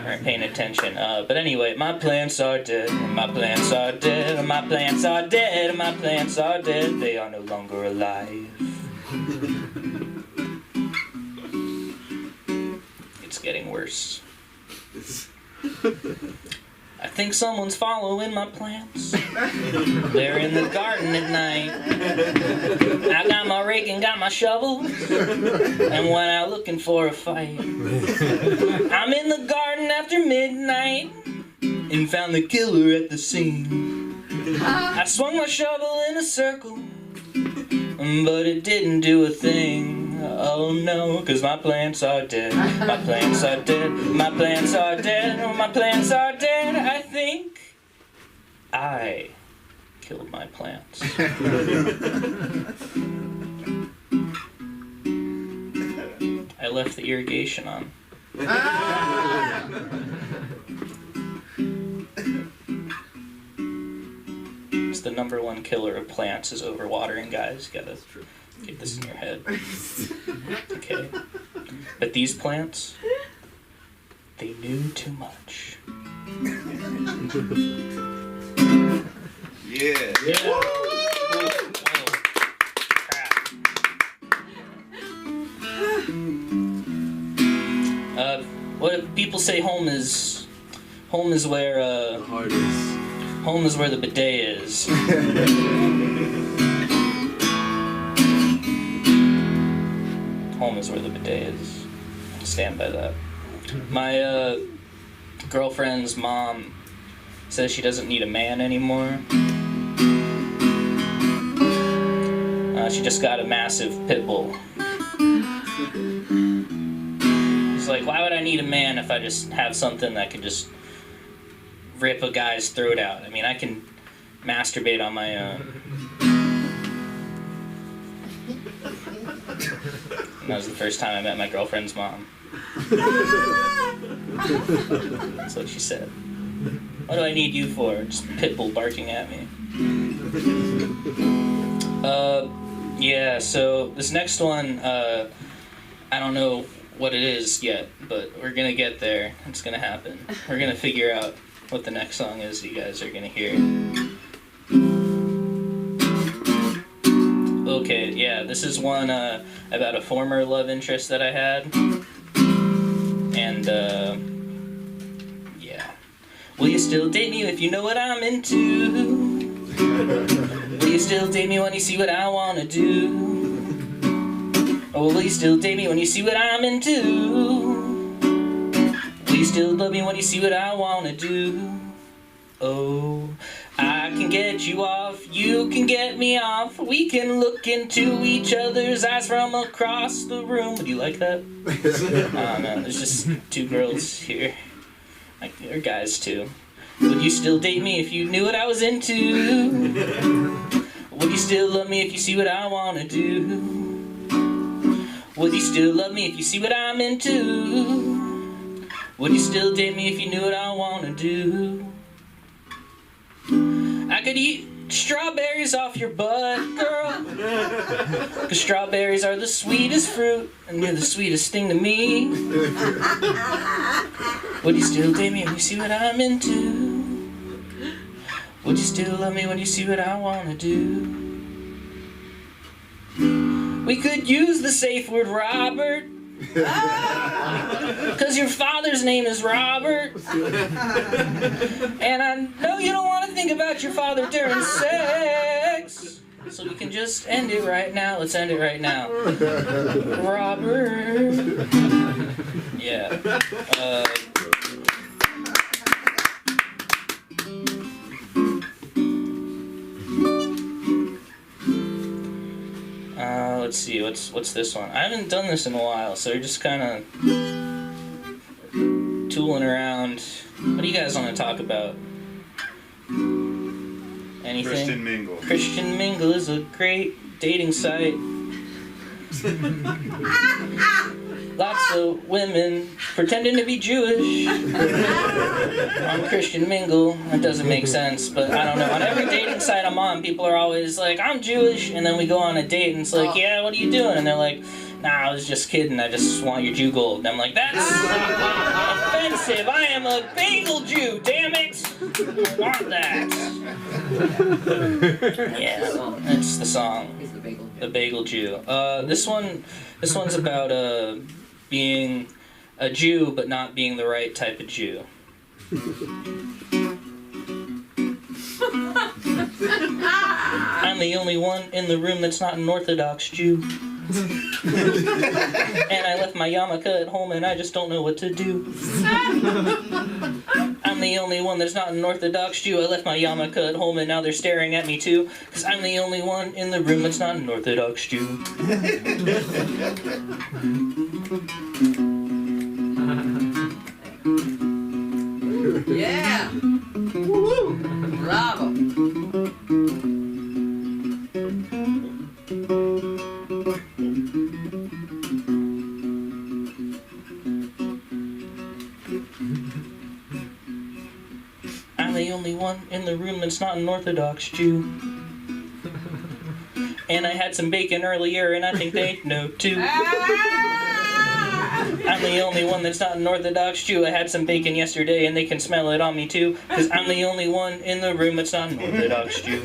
aren't paying attention. But anyway, my plants are dead. My plants are dead. My plants are dead. My plants are dead. They are no longer alive. It's getting worse. I think someone's following my plants. They're in the garden at night. I got my rake and got my shovel, and went out looking for a fight. I'm in the garden after midnight and found the killer at the scene. I swung my shovel in a circle, but it didn't do a thing. Oh no, 'cause my plants are dead. My plants are dead. My plants are dead. My plants are dead. I think I killed my plants. I left the irrigation on. It's the #1 killer of plants is overwatering, guys. You gotta get this in your head. Okay. But these plants, they knew too much. Yeah. Yeah. Crap. What if people say home is where The heart is. home is where the bidet is. Home is where the bidet is. I stand by that. My girlfriend's mom says she doesn't need a man anymore. She just got a massive pit bull. It's like, why would I need a man if I just have something that could just rip a guy's throat out? I mean, I can masturbate on my own. And that was the first time I met my girlfriend's mom. That's what she said. What do I need you for? Just pit bull barking at me. Yeah, so this next one, I don't know what it is yet, but we're gonna get there. It's gonna happen. We're gonna figure out what the next song is you guys are gonna hear. Okay, yeah, this is one about a former love interest that I had. And, yeah. Will you still date me if you know what I'm into? Will you still date me when you see what I wanna do? Or will you still date me when you see what I'm into? Will you still love me when you see what I wanna do? Oh, I can get you off, you can get me off. We can look into each other's eyes from across the room. Would you like that? Oh no, there's just two girls here. Or guys too. Would you still date me if you knew what I was into? Would you still love me if you see what I wanna do? Would you still love me if you see what I'm into? Would you still date me if you knew what I wanna do? I could eat strawberries off your butt, girl. 'Cause strawberries are the sweetest fruit, and you're the sweetest thing to me. Would you still date me when you see what I'm into? Would you still love me when you see what I wanna do? We could use the safe word Robert. 'Cause your father's name is Robert. And I know you don't want to think about your father during sex. So we can just end it right now. Let's end it right now. Robert. Yeah. Let's see, what's this one? I haven't done this in a while, so we're just kind of tooling around. What do you guys want to talk about? Anything? Christian Mingle. Christian Mingle is a great dating site. Lots of women pretending to be Jewish on Christian Mingle. That doesn't make sense, but I don't know. On every dating site I'm on, people are always like, I'm Jewish, and then we go on a date, and it's like, yeah, what are you doing? And they're like, nah, I was just kidding, I just want your Jew gold. And I'm like, that's offensive. I am a bagel Jew, damn it! I want that. Yeah, that's the song. The Bagel Jew. This one's about being a Jew, but not being the right type of Jew. I'm the only one in the room that's not an Orthodox Jew. And I left my yarmulke at home and I just don't know what to do. I'm the only one that's not an Orthodox Jew. I left my yarmulke at home and now they're staring at me too. 'Cause I'm the only one in the room that's not an Orthodox Jew. Yeah. Woo-hoo. Bravo. I'm the only one in the room that's not an Orthodox Jew. And I had some bacon earlier and I think they know too. I'm the only one that's not an Orthodox Jew. I had some bacon yesterday and they can smell it on me too. 'Cause I'm the only one in the room that's not an Orthodox Jew.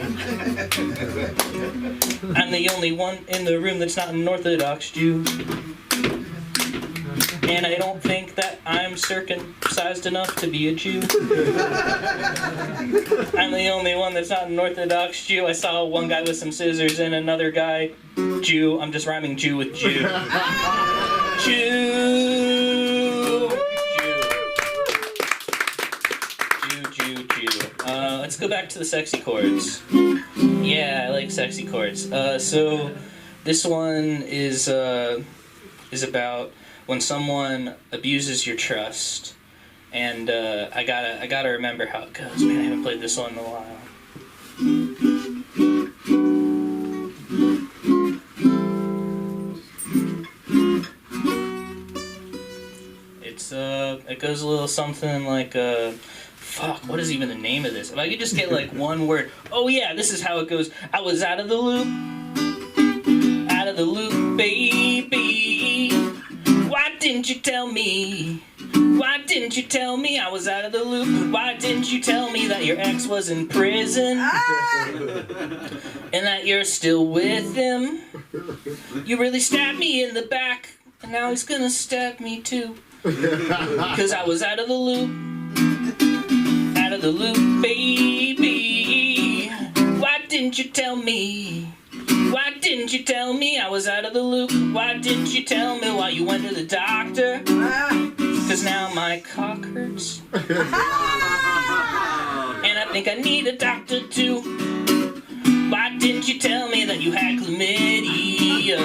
I'm the only one in the room that's not an Orthodox Jew. And I don't think that I'm circumcised enough to be a Jew. I'm the only one that's not an Orthodox Jew. I saw one guy with some scissors and another guy, Jew. I'm just rhyming Jew with Jew. Jew. Let's go back to the sexy chords. Yeah, I like sexy chords. So this one is about when someone abuses your trust, and I gotta remember how it goes. Man, I haven't played this one in a while. It goes a little something like fuck, what is even the name of this? If I could just get like one word. Oh yeah, this is how it goes. I was out of the loop, baby. Why didn't you tell me Why didn't you tell me I was out of the loop? Why didn't you tell me that your ex was in prison? And that you're still with him? You really stabbed me in the back, and now he's gonna stab me too. 'Cause I was out of the loop. Out of the loop, baby. Why didn't you tell me? Why didn't you tell me I was out of the loop? Why didn't you tell me why you went to the doctor? 'Cause now my cock hurts. And I think I need a doctor too. Why didn't you tell me that you had chlamydia?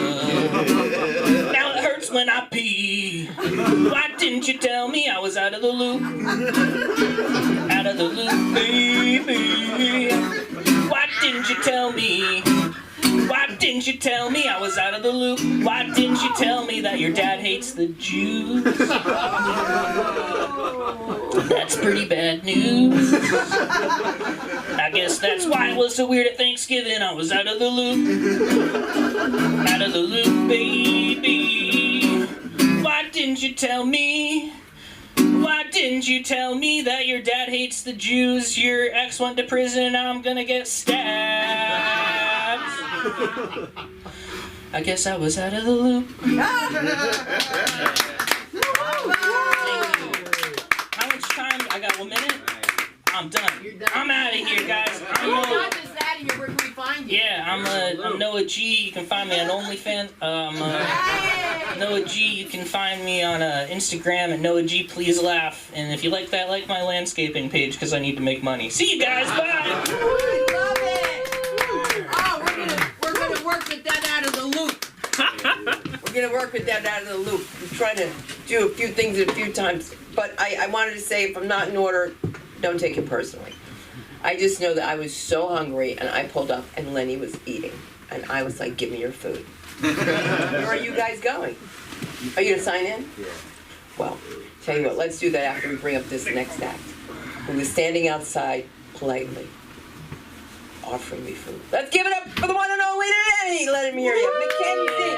Now it hurts when I pee. Why didn't you tell me I was out of the loop? Out of the loop, baby. Why didn't you tell me? Why didn't you tell me I was out of the loop? Why didn't you tell me that your dad hates the Jews? That's pretty bad news. I guess that's why it was so weird at Thanksgiving. I was out of the loop. Out of the loop, baby. Why didn't you tell me? Why didn't you tell me that your dad hates the Jews? Your ex went to prison and now I'm gonna get stabbed. I guess I was out of the loop. How much time? I got 1 minute? I'm done. I'm out of here, guys. You're not just out of here. Where can we find you? Yeah, I'm Noah G. You can find me on OnlyFans. Noah G. You can find me on Instagram at Noah G. Please laugh. And if you like that, like my landscaping page because I need to make money. See you guys. Bye. I love it. Oh, we're gonna work with that out of the loop. We're gonna work with that out of the loop. We're trying to do a few things a few times, but I wanted to say if I'm not in order, don't take it personally. I just know that I was so hungry and I pulled up and Lenny was eating. And I was like, give me your food. Where are you guys going? Are you gonna sign in? Yeah. Well, tell you what, let's do that after we bring up this next act. Who is standing outside politely offering me food. Let's give it up for the one and only Lenny. Let him hear you. Mackenzie.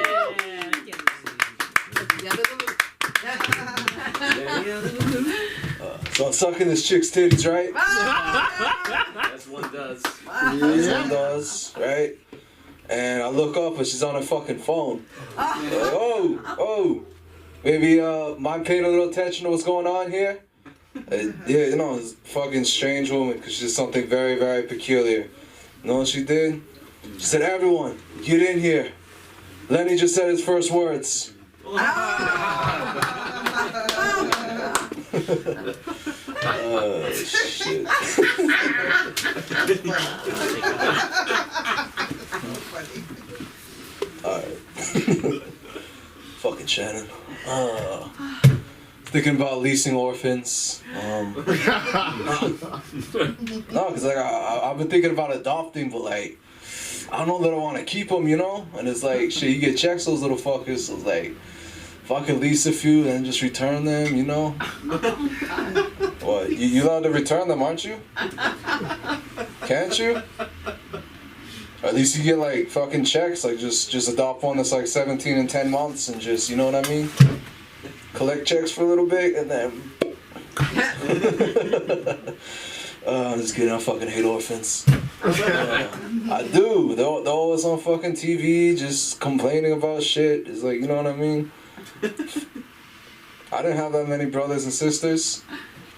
So I'm sucking this chick's titties, right? As one does. As one does, right? And I look up and she's on her fucking phone. Oh, maybe mind paying a little attention to what's going on here? Yeah, you know, it's a fucking strange woman because she's something very, very peculiar. You know what she did? She said, everyone, get in here. Lenny just said his first words. Oh, shit. Alright. Fucking Shannon. Thinking about leasing orphans. No, because like, I've been thinking about adopting, but like, I don't know that I want to keep them, you know? And it's like, shit, you get checks those little fuckers, so it's like, if I could lease a few and just return them, you know? What, you allowed to return them, aren't you? Can't you? Or at least you get like fucking checks, like just adopt one that's like 17 and 10 months and just, you know what I mean? Collect checks for a little bit and then... I'm just kidding, I fucking hate orphans. I do, they're always on fucking TV just complaining about shit. It's like, you know what I mean? I didn't have that many brothers and sisters.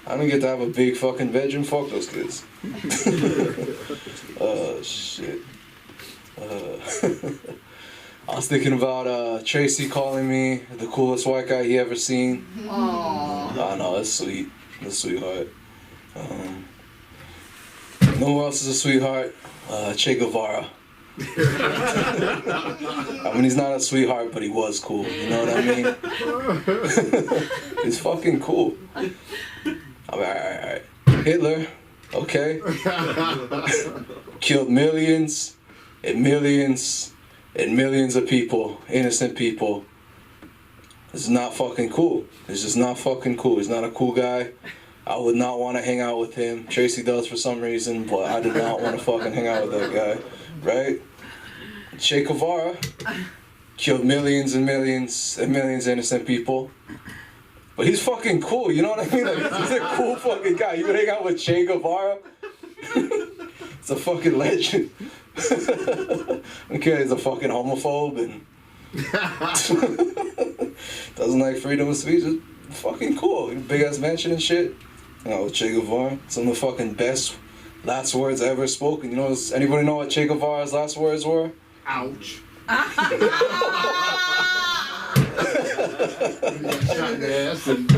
I didn't get to have a big fucking bedroom. Fuck those kids. Oh, shit. I was thinking about Tracy calling me the coolest white guy he ever seen. Aww. I know, that's sweet. That's a sweetheart. You know who else is a sweetheart? Che Guevara. I mean, he's not a sweetheart, but he was cool. You know what I mean? He's fucking cool. I mean, alright. Hitler, okay. Killed millions and millions and millions of people, innocent people. This is not fucking cool. It's just not fucking cool. He's not a cool guy. I would not want to hang out with him. Tracy does for some reason, but I do not want to fucking hang out with that guy. Right? Che Guevara killed millions and millions and millions of innocent people. But he's fucking cool, you know what I mean? Like, he's a cool fucking guy. You hang out with Che Guevara? It's a fucking legend. Okay, he's a fucking homophobe and doesn't like freedom of speech. It's fucking cool. Big ass mansion and shit. You know, with Che Guevara. Some of the fucking best last words ever spoken. You know, does anybody know what Che Guevara's last words were? Ouch. Shot in the ass and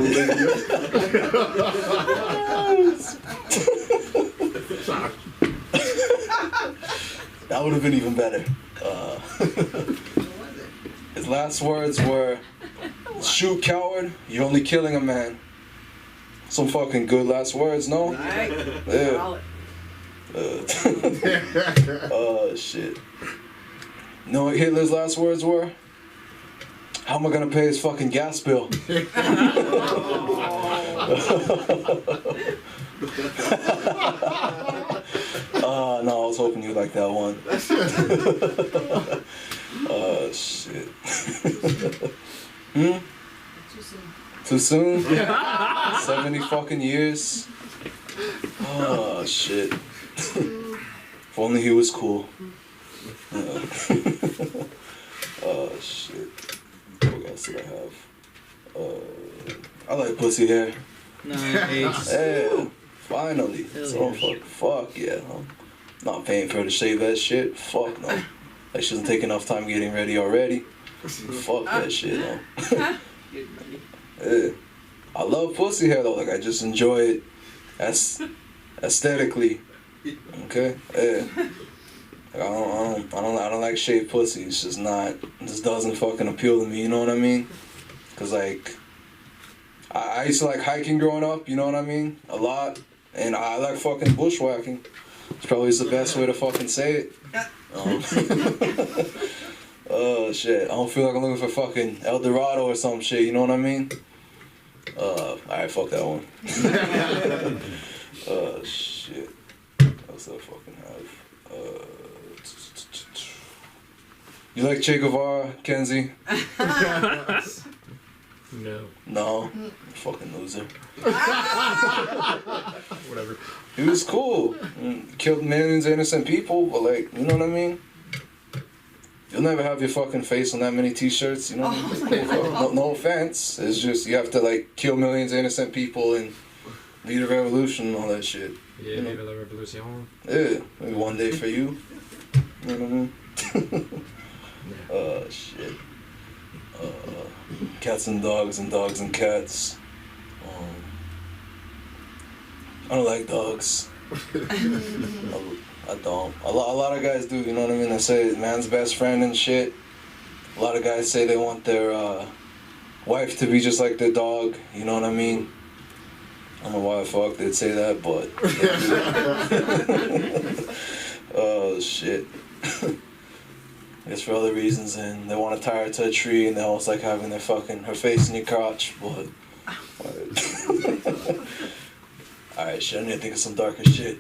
That would have been even better. His last words were, "Shoot, coward, you're only killing a man." Some fucking good last words, no? Alright. Yeah. Oh, shit. You know what Hitler's last words were? "How am I gonna pay his fucking gas bill?" No, I was hoping you'd like that one. Oh, shit. Too soon? 70 fucking years? Oh, shit. If only he was cool. Oh, shit. What else did I have? I like pussy hair. Nice. Yeah, finally. So fuck yeah. I'm not paying for her to shave that shit. Fuck no. Like, she doesn't take enough time getting ready already. Fuck that shit, no. Yeah. I love pussy hair though. Like, I just enjoy it aesthetically. Okay? Yeah. Like, I don't like shaved pussy. It's just not. It just doesn't fucking appeal to me. You know what I mean? Cause like, I used to like hiking growing up. You know what I mean? A lot. And I like fucking bushwhacking. It's probably the best way to fucking say it. Oh shit. I don't feel like I'm looking for fucking El Dorado or some shit. You know what I mean? Alright, fuck that one. Shit. What else do I fucking have? You like Che Guevara, Kenzie? No. No. Fucking loser. Whatever. He was cool. Killed millions of innocent people, but like, you know what I mean? You'll never have your fucking face on that many t-shirts, you know what I mean? No offense. It's just, you have to like kill millions of innocent people and lead a revolution and all that shit. Yeah, maybe la revolution. Yeah, maybe one day for you. You know what I mean? Oh, shit. Cats and dogs and cats. I don't like dogs. I don't. A lot of guys do, you know what I mean? They say man's best friend and shit. A lot of guys say they want their wife to be just like their dog, you know what I mean? I don't know why the fuck they'd say that, but... Oh, shit. I guess for other reasons, and they want to tie her to a tree, and they almost like having their fucking, her face in your crotch, but... Alright, shit, I need to think of some darker shit.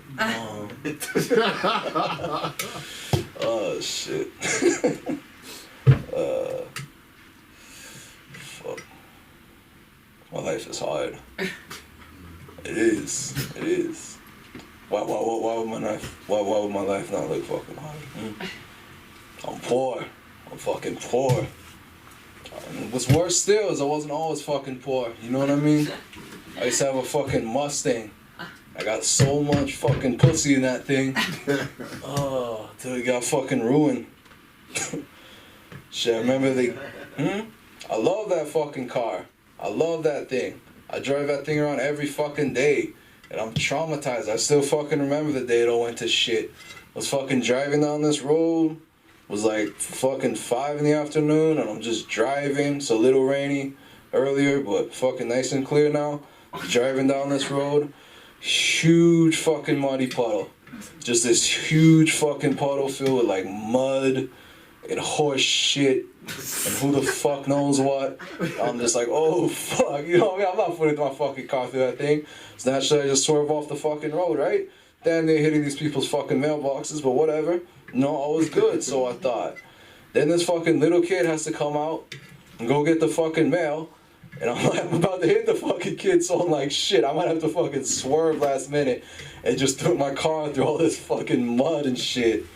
Oh, shit. Fuck. My life is hard. It is. It is. Why would my life not look fucking hard? I'm poor. I'm fucking poor. And what's worse still is I wasn't always fucking poor. You know what I mean? I used to have a fucking Mustang. I got so much fucking pussy in that thing. Oh, till it got fucking ruined. Shit, I remember I love that fucking car. I love that thing. I drive that thing around every fucking day. And I'm traumatized. I still fucking remember the day it all went to shit. I was fucking driving down this road. It was like fucking 5 in the afternoon. And I'm just driving. It's a little rainy earlier, but fucking nice and clear now. Driving down this road. Huge fucking muddy puddle. Just this huge fucking puddle filled with like mud and horse shit and who the fuck knows what. I'm just like, oh fuck, you know what I mean? I'm not putting my fucking car through that thing. So naturally I just swerve off the fucking road, right? Damn, they're hitting these people's fucking mailboxes, but whatever. No, all was good, so I thought. Then this fucking little kid has to come out and go get the fucking mail. And I'm like, I'm about to hit the fucking kid, so I'm like, shit, I might have to fucking swerve last minute and just threw my car through all this fucking mud and shit.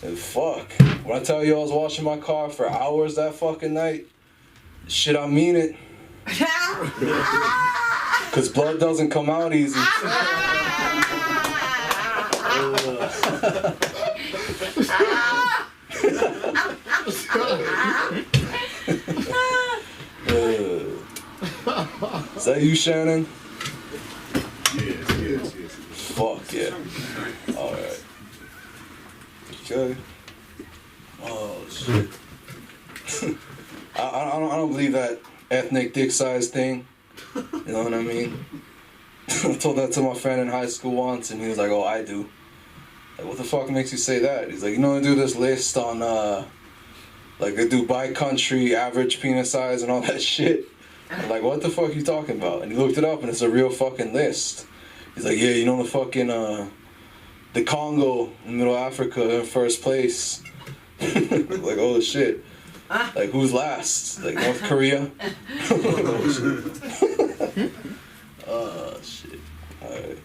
And fuck. When I tell you I was washing my car for hours that fucking night, shit, I mean it. Cause blood doesn't come out easy. Is that you, Shannon? Yes. Fuck yeah. Alright. Okay. Oh shit. I don't believe that ethnic dick size thing. You know what I mean? I told that to my friend in high school once and he was like, oh, I do. Like, what the fuck makes you say that? He's like, you know, they do this list on, like, they do by country, average penis size and all that shit. I'm like, what the fuck are you talking about? And he looked it up and it's a real fucking list. He's like, yeah, you know the fucking, the Congo in Middle Africa in first place. Like, oh shit. Like, who's last? Like, North Korea? Oh, shit. Alright.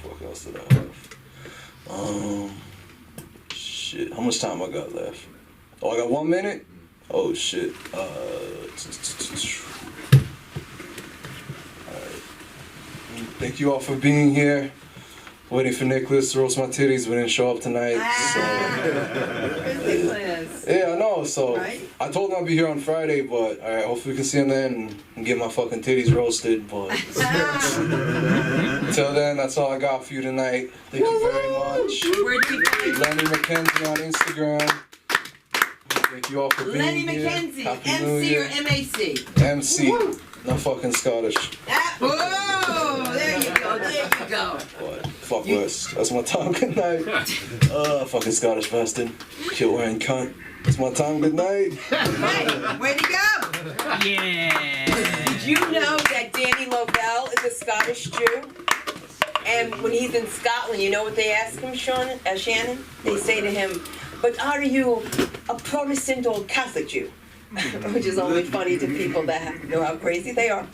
Fuck else did I have? Shit. How much time I got left? Oh, I got 1 minute? Oh, shit. Alright. Thank you all for being here. Waiting for Nicholas to roast my titties, but didn't show up tonight. So. Yeah, I know. So right? I told him I'd be here on Friday, but all right, hopefully we can see him then and get my fucking titties roasted. But until then, that's all I got for you tonight. Thank you very much. Lenny McKenzie on Instagram. Thank you all for being Lenny here. McKenzie, Happy MC New Year. or MAC? MC. Not fucking Scottish. Whoa! There you go. There you go. But fuck West. That's my time. Good night. Fucking Scottish bastard. Kill wearing cunt. That's my time. Good night. Hey, way to go! Yeah. Did you know that Danny Lovell is a Scottish Jew? And when he's in Scotland, you know what they ask him, Shannon? They say to him, "But are you a Protestant or Catholic Jew?" Which is only funny to people that know how crazy they are.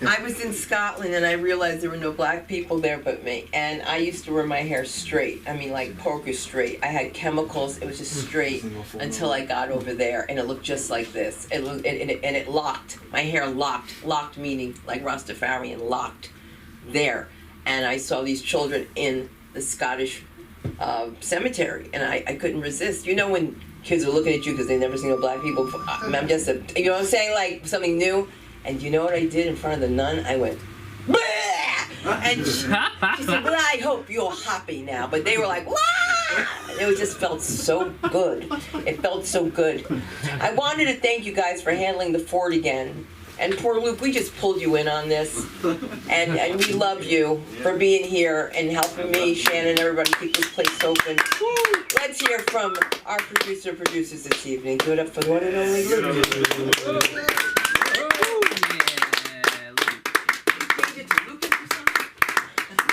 I was in Scotland and I realized there were no black people there but me. And I used to wear my hair straight. I mean, like poker straight. I had chemicals. It was just straight until I got over there, and it looked just like this. And it locked. My hair locked. Locked meaning like Rastafarian, locked there. And I saw these children in the Scottish cemetery, and I couldn't resist. You know when kids are looking at you because they've never seen no black people. I'm just you know what I'm saying, like something new. And you know what I did in front of the nun? I went, "Bleh!" And she said, "Well, I hope you're happy now." But they were like, "Wah!" It just felt so good. It felt so good. I wanted to thank you guys for handling the fort again. And poor Luke, we just pulled you in on this. And we love you for being here and helping me, Shannon, everybody keep this place open. Let's hear from our producers this evening. Give it up for the one and only Luke.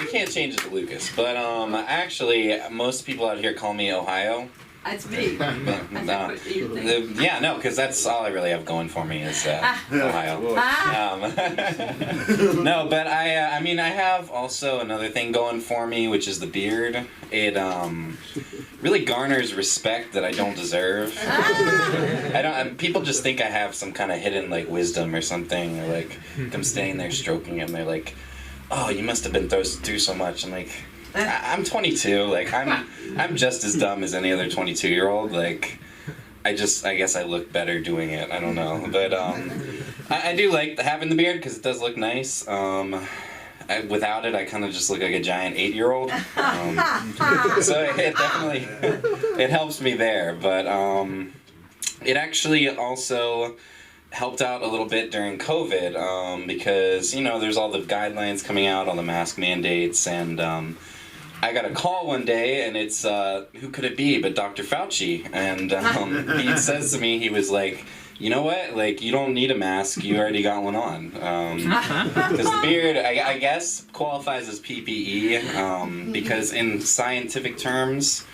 You can't change it to Lucas, but actually, most people out here call me Ohio. That's me. Yeah, no, because that's all I really have going for me is Ohio. No, but I mean, I have also another thing going for me, which is the beard. It really garners respect that I don't deserve. I don't. People just think I have some kind of hidden like wisdom or something, or like I'm standing there stroking it, and they're like, "Oh, you must have been through so much." I'm like, I'm 22. Like I'm just as dumb as any other 22-year-old. Like I guess I look better doing it. I don't know, but I do like having the beard because it does look nice. Without it, I kind of just look like a giant 8-year-old. So it definitely it helps me there, but it actually also helped out a little bit during COVID because, you know, there's all the guidelines coming out, all the mask mandates, and I got a call one day, and it's, who could it be but Dr. Fauci, and he says to me, he was like, "You know what, like, you don't need a mask, you already got one on." Because the beard, I guess, qualifies as PPE, because in scientific terms,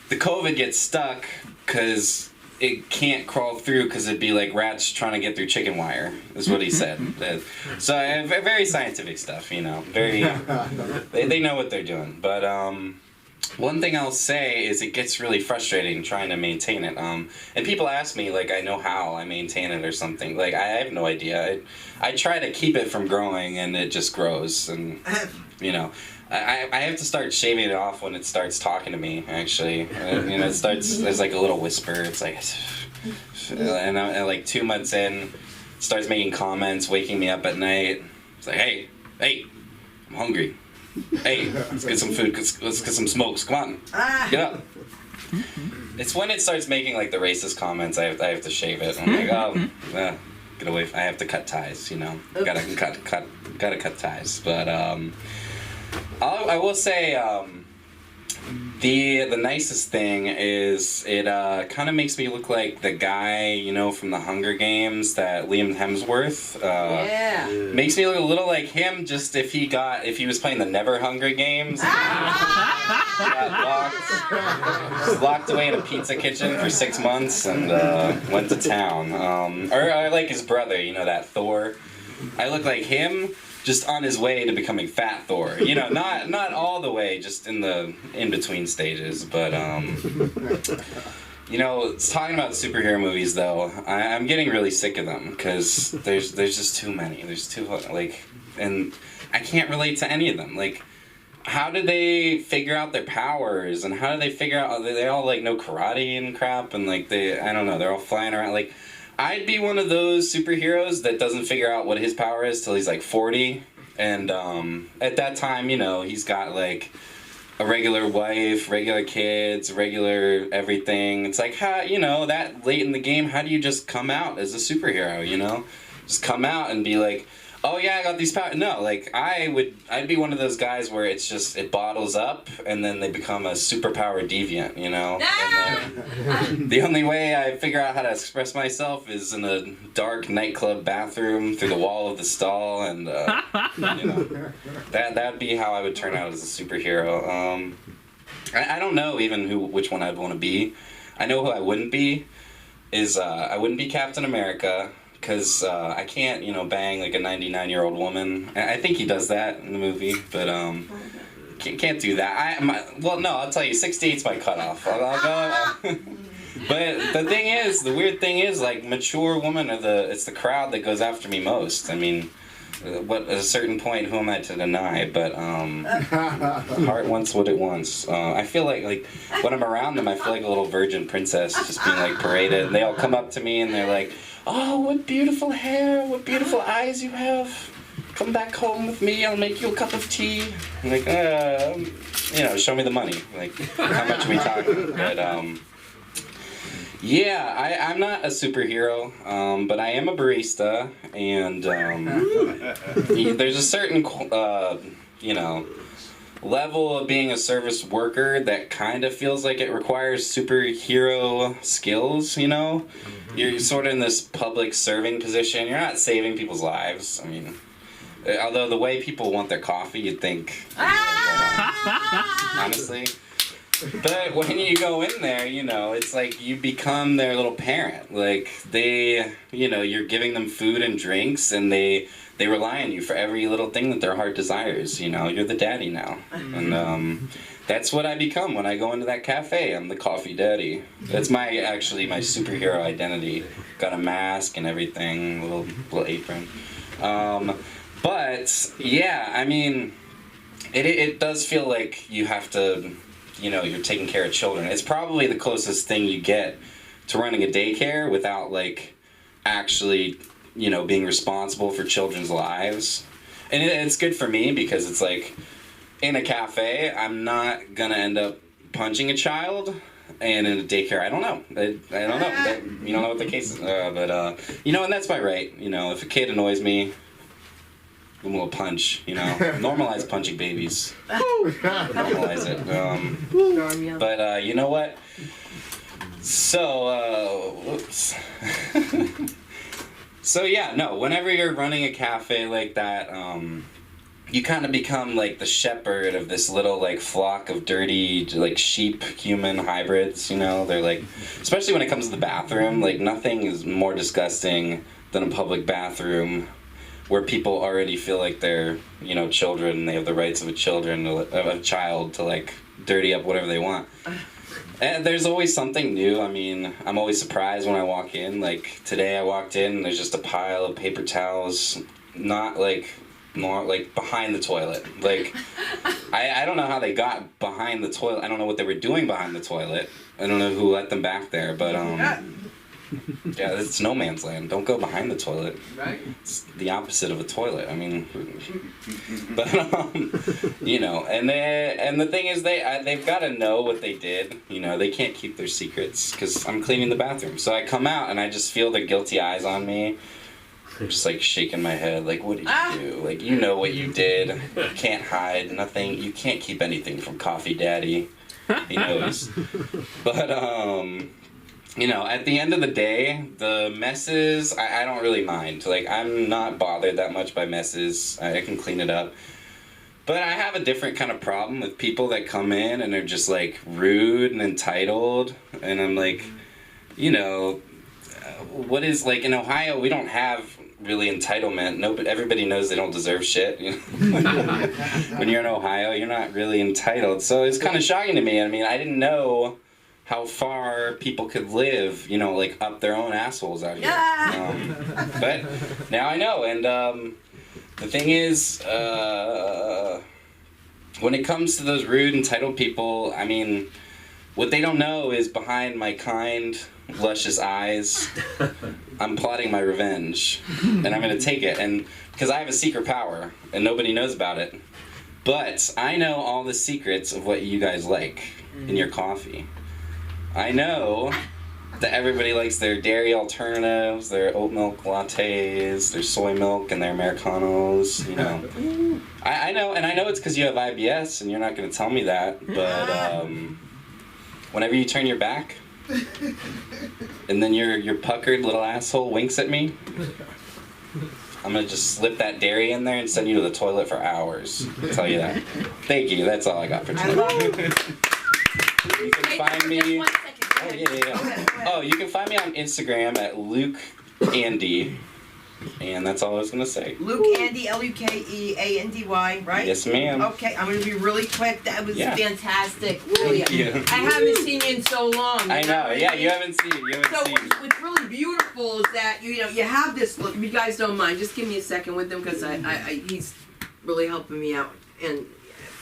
the COVID gets stuck because it can't crawl through because it'd be like rats trying to get through chicken wire, is what he said. So very scientific stuff, you know. Very, they know what they're doing. But one thing I'll say is it gets really frustrating trying to maintain it. And people ask me, like, I know how I maintain it or something. Like, I have no idea. I try to keep it from growing, and it just grows. And, you know, I have to start shaving it off when it starts talking to me, actually. You know, it starts, there's like a little whisper. It's like, and like 2 months in, it starts making comments, waking me up at night. It's like, hey, I'm hungry. Hey, let's get some food, let's get some smokes, come on, get up. It's when it starts making like the racist comments, I have to shave it. I'm like, get away, I have to cut ties, you know, gotta cut ties. But I will say, the nicest thing is it kind of makes me look like the guy, you know, from the Hunger Games, that Liam Hemsworth. Makes me look a little like him, just if he was playing the Never Hunger Games. Got locked away in a pizza kitchen for 6 months and went to town. Or I like his brother, you know, that Thor. I look like him, just on his way to becoming Fat Thor. You know, not all the way, just in the in-between stages. But, you know, talking about superhero movies, though, I'm getting really sick of them, because there's just too many. There's too, like, and I can't relate to any of them. Like, how do they figure out their powers, and how do they figure out, they all, like, know karate and crap, and, like, I don't know, they're all flying around, like, I'd be one of those superheroes that doesn't figure out what his power is till he's like 40. And at that time, you know, he's got like a regular wife, regular kids, regular everything. It's like, how, you know, that late in the game, how do you just come out as a superhero, you know? Just come out and be like, oh yeah, I got these powers. No, like, I'd be one of those guys where it's just, it bottles up and then they become a superpower deviant, you know? And the only way I figure out how to express myself is in a dark nightclub bathroom through the wall of the stall, and, you know, that'd be how I would turn out as a superhero. I don't know even which one I'd want to be. I know who I wouldn't be is, I wouldn't be Captain America. Because I can't, you know, bang like a 99-year-old woman. I think he does that in the movie, but can't do that. Well, no, I'll tell you, 68's my cutoff. I'll go. But the thing is, the weird thing is, like, mature women it's the crowd that goes after me most. I mean, at a certain point, who am I to deny? But the heart wants what it wants. I feel like when I'm around them, I feel like a little virgin princess just being like paraded. And they all come up to me and they're like, oh, what beautiful hair, what beautiful eyes you have. Come back home with me, I'll make you a cup of tea. I'm like, you know, show me the money. Like, how much are we talking? But, yeah, I'm not a superhero, but I am a barista, and there's a certain, you know, level of being a service worker that kind of feels like it requires superhero skills, you know? You're sort of in this public serving position. You're not saving people's lives. I mean, although the way people want their coffee, you'd think, honestly. But when you go in there, you know, it's like you become their little parent. Like, you know, you're giving them food and drinks, and they rely on you for every little thing that their heart desires, you know. You're the daddy now. And that's what I become when I go into that cafe. I'm the coffee daddy. That's my superhero identity. Got a mask and everything, little apron. But, yeah, I mean, it does feel like you have to, you know, you're taking care of children. It's probably the closest thing you get to running a daycare without, like, actually, you know, being responsible for children's lives. And it's good for me because it's like, in a cafe, I'm not gonna end up punching a child, and in a daycare, I don't know. I don't know. You don't know what the case is. But, you know, and that's my right. You know, if a kid annoys me, give him a little punch, you know. Normalize punching babies. Normalize it. But, you know what? So, whoops. So yeah, no, whenever you're running a cafe like that, you kind of become like the shepherd of this little like flock of dirty like sheep human hybrids, you know. They're like, especially when it comes to the bathroom, like nothing is more disgusting than a public bathroom where people already feel like they're, you know, children. They have the rights of a child to like dirty up whatever they want. And there's always something new. I mean, I'm always surprised when I walk in. Like today I walked in and there's just a pile of paper towels, not like more like behind the toilet. Like I don't know how they got behind the toilet. I don't know what they were doing behind the toilet. I don't know who let them back there, but yeah, it's no man's land. Don't go behind the toilet. Right. It's the opposite of a toilet. I mean, but you know, and the thing is, they've got to know what they did. You know, they can't keep their secrets because I'm cleaning the bathroom. So I come out and I just feel their guilty eyes on me. I'm just like shaking my head, like, what did you do? Like, you know what you did. You can't hide nothing. You can't keep anything from Coffee Daddy. He knows. But you know, at the end of the day, the messes, I don't really mind. Like, I'm not bothered that much by messes. I can clean it up. But I have a different kind of problem with people that come in and are just, like, rude and entitled. And I'm like, you know, what is, like, in Ohio, we don't have really entitlement. Everybody knows they don't deserve shit. You know? When you're in Ohio, you're not really entitled. So it's kind of shocking to me. I mean, I didn't know how far people could live, you know, like up their own assholes out here. But now I know, and the thing is, when it comes to those rude, entitled people, I mean, what they don't know is behind my kind, luscious eyes, I'm plotting my revenge, and I'm gonna take it, and because I have a secret power, and nobody knows about it, but I know all the secrets of what you guys like in your coffee. I know that everybody likes their dairy alternatives, their oat milk lattes, their soy milk, and their Americanos, you know. I know, and I know it's because you have IBS, and you're not going to tell me that, but whenever you turn your back, and then your puckered little asshole winks at me, I'm going to just slip that dairy in there and send you to the toilet for hours. I'll tell you that. Thank you, that's all I got for tonight. You can find me. Oh yeah. Oh, you can find me on Instagram at Luke Andy, and that's all I was gonna say. Luke Andy, LukeAndy, right? Yes, ma'am. Okay, I'm gonna be really quick. That was fantastic. Really. Thank you. I haven't seen you in so long. I know. Yeah, you haven't seen. So what's really beautiful is that you have this look. If you guys don't mind, just give me a second with him because he's really helping me out, and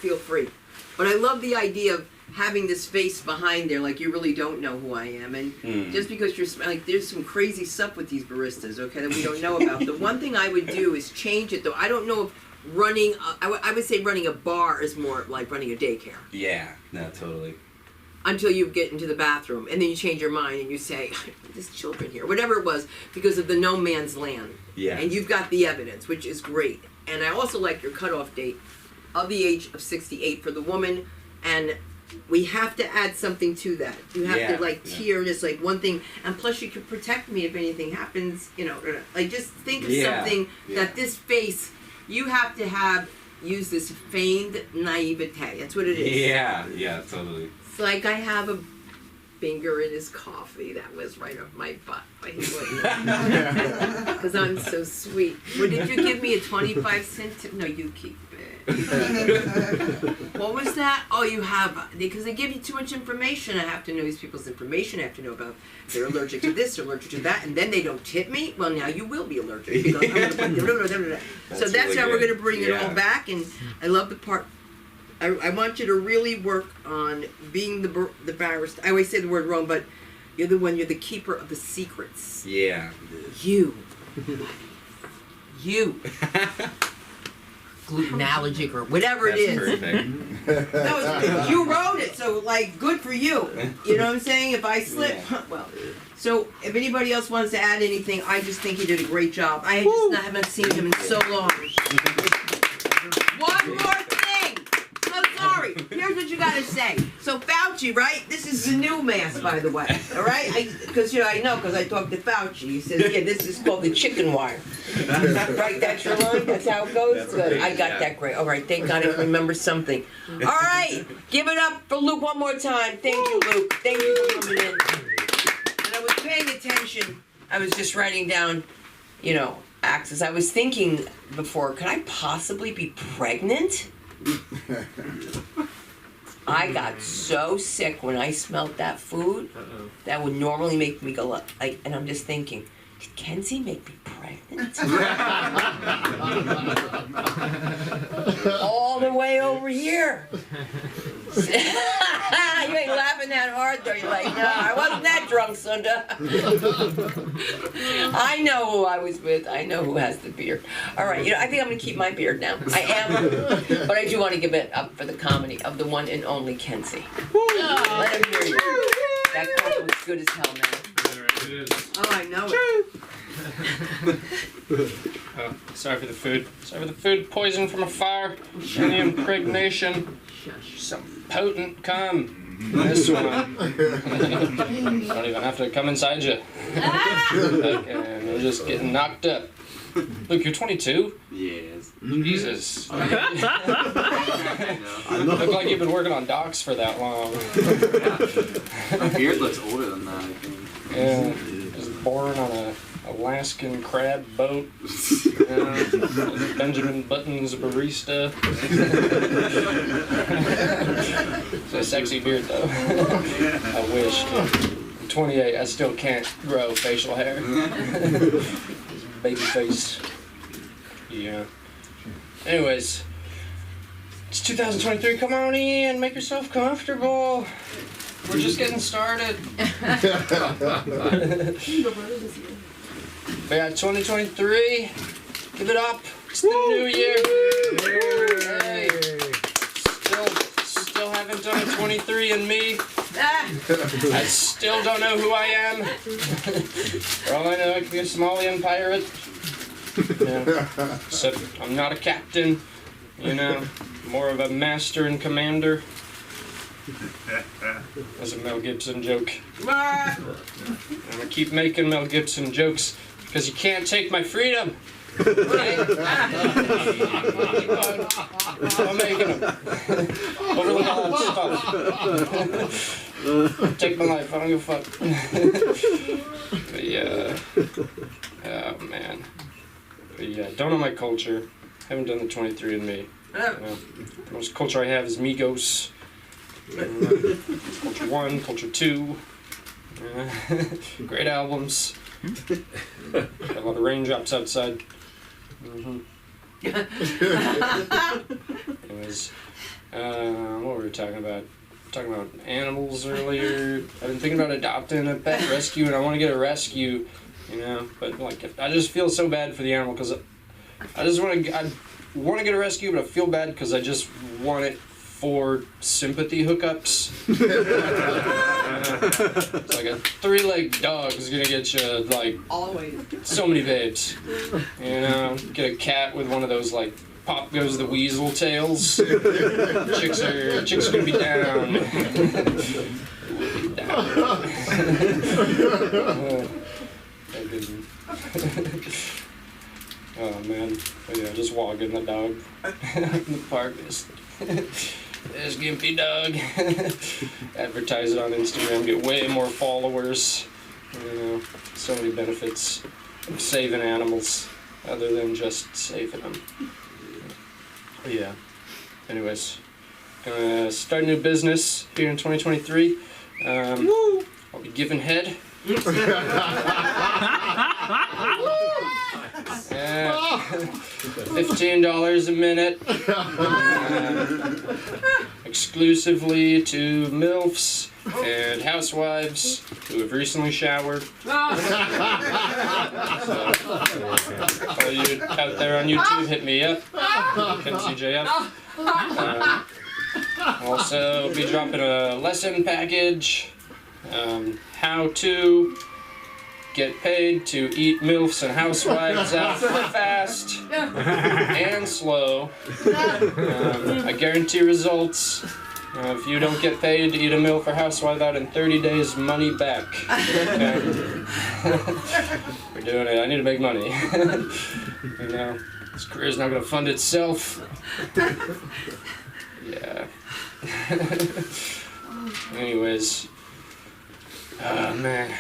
feel free. But I love the idea of having this face behind there, like you really don't know who I am, and just because you're like, there's some crazy stuff with these baristas, okay, that we don't know about. The one thing I would do is change it, though. I don't know if running, I would say running a bar is more like running a daycare. Yeah, no, totally. Until you get into the bathroom, and then you change your mind and you say, there's children here, whatever it was, because of the no man's land. Yeah. And you've got the evidence, which is great. And I also like your cutoff date of the age of 68 for the woman, and we have to add something to that. You have to tier this like one thing, and plus you can protect me if anything happens. You know, like just think of something that this face. You have to use this feigned naivete. That's what it is. Yeah, totally. It's like I have a finger in his coffee that was right up my butt. Because I'm so sweet. What did you give me, a 25-cent tip? No, you keep it. What was that? Oh, you have, because they give you too much information. I have to know these people's information. I have to know about they're allergic to this, they're allergic to that, and then they don't tip me. Well, now you will be allergic. So that's how we're going to bring it all back. And I love the part. I want you to really work on being the barrister. I always say the word wrong, but you're the keeper of the secrets. Yeah. You. Gluten allergic or whatever it is. Perfect. No, you wrote it, so like good for you. You know what I'm saying? If I slip, well. So if anybody else wants to add anything, I just think he did a great job. I just haven't seen him in so long. One more thing. So sorry. Here's here's what you gotta say. So Fauci, right? This is the new mask, by the way. All right? Because I know, because I talked to Fauci. He says, yeah, this is called the chicken wire. Right? That's your line. That's how it goes. That's Good. great, I got yeah. that great. All right. Thank God I can remember something. All right. Give it up for Luke one more time. Thank you, Luke. Thank you for coming in. And I was paying attention. I was just writing down, axes. I was thinking before, could I possibly be pregnant? I got so sick when I smelled that food. That would normally make me go like, and I'm just thinking, did Kenzie make me pregnant? All the way over here. You ain't laughing that hard though. You're like, no, I wasn't that drunk, Sunda. I know who I was with. I know who has the beard. All right, I think I'm gonna keep my beard now. I am, but I do want to give it up for the comedy of the one and only Kenzie. Let him hear you. That coat was good as hell, man. Oh, I know it. Sorry for the food. Sorry for the food. Poison from a fire. Any impregnation. Some potent cum. This one. Don't even have to come inside you. Okay, you're just getting knocked up. Luke, you're 22? Yes. Jesus. Look like you've been working on docks for that long. My beard looks older than that, I think. Yeah, just born on a Alaskan crab boat. Benjamin Button's barista. It's a sexy beard though. I wish. I'm 28, I still can't grow facial hair. Baby face. Yeah. Anyways, it's 2023. Come on in, make yourself comfortable. We're just getting started. But yeah, 2023. Give it up. It's the new year. Hey. Still haven't done a 23andMe. I still don't know who I am. For all I know, I could be a Somalian pirate. So I'm not a captain, more of a master and commander. That's a Mel Gibson joke. I'm gonna keep making Mel Gibson jokes because you can't take my freedom. Right? I'm making them. Overlook all that stuff. Take my life, I don't give a fuck. But yeah. Oh man. But yeah, don't know my culture. Haven't done the 23andMe. The most culture I have is Migos. Culture 1, Culture 2. Great albums. Got a lot of raindrops outside. Anyways, what were we talking about? Talking about animals earlier. I've been thinking about adopting a pet rescue, and I want to get a rescue, But I just feel so bad for the animal because I want to get a rescue, but I feel bad because I just want it for sympathy hookups. It's like a 3-legged dog is gonna get you Always. so many babes. Get a cat with one of those pop goes the weasel tails. Chicks are gonna be down. Oh man, but yeah, just walking the dog in the park. This gimpy dog. Advertise it on Instagram, get way more followers. So many benefits of saving animals other than just saving them. But yeah. Anyways, gonna start a new business here in 2023. I'll be giving head. $15 a minute. Exclusively to MILFs and housewives who have recently showered. So, all you out there on YouTube, hit me up. CJF. Also, be dropping a lesson package. How to get paid to eat MILFs and housewives out fast and slow. I guarantee results. If you don't get paid to eat a meal for housewife out in 30 days, money back. Okay? We're doing it. I need to make money. You know, this career's not going to fund itself. Yeah. Anyways. Oh, man.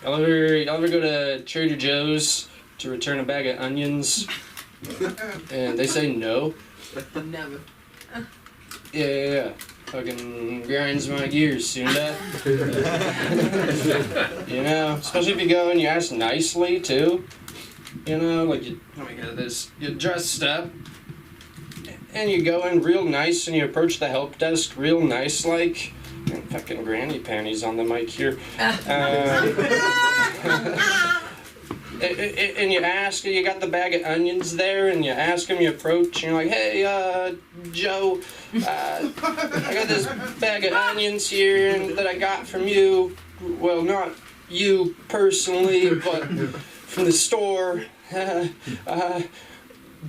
Y'all ever go to Trader Joe's to return a bag of onions? And they say no? Never. Yeah. Fucking grinds my gears, you know that? You know, especially if you go and you ask nicely too. You know, like you dressed up and you go in real nice and you approach the help desk real nice like. Fucking granny panties on the mic here. And you ask, you got the bag of onions there, and you ask him, you approach, and you're like, hey, Joe, I got this bag of onions here that I got from you. Well, not you personally, but from the store.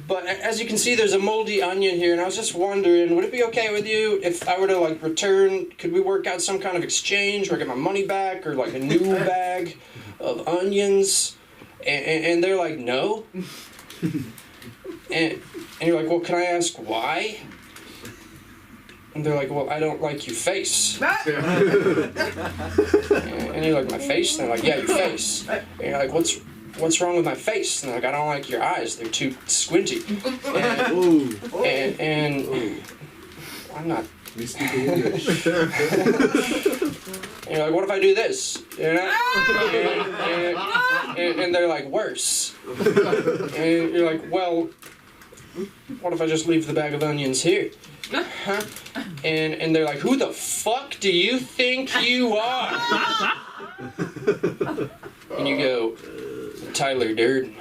But as you can see, there's a moldy onion here, and I was just wondering, would it be okay with you if I were to, like, return? Could we work out some kind of exchange where I get my money back, or, like, a new bag of onions? And they're like, no. And you're like, well, can I ask why? And they're like, well, I don't like your face. And you're like, my face? And they're like, yeah, your face. And you're like, what's wrong with my face? And they're like, I don't like your eyes. They're too squinty. And I'm not. We speak English. And you're like, what if I do this? You know? And they're like, worse. And you're like, well, what if I just leave the bag of onions here? Huh? And they're like, who the fuck do you think you are? And you go, Tyler Durden.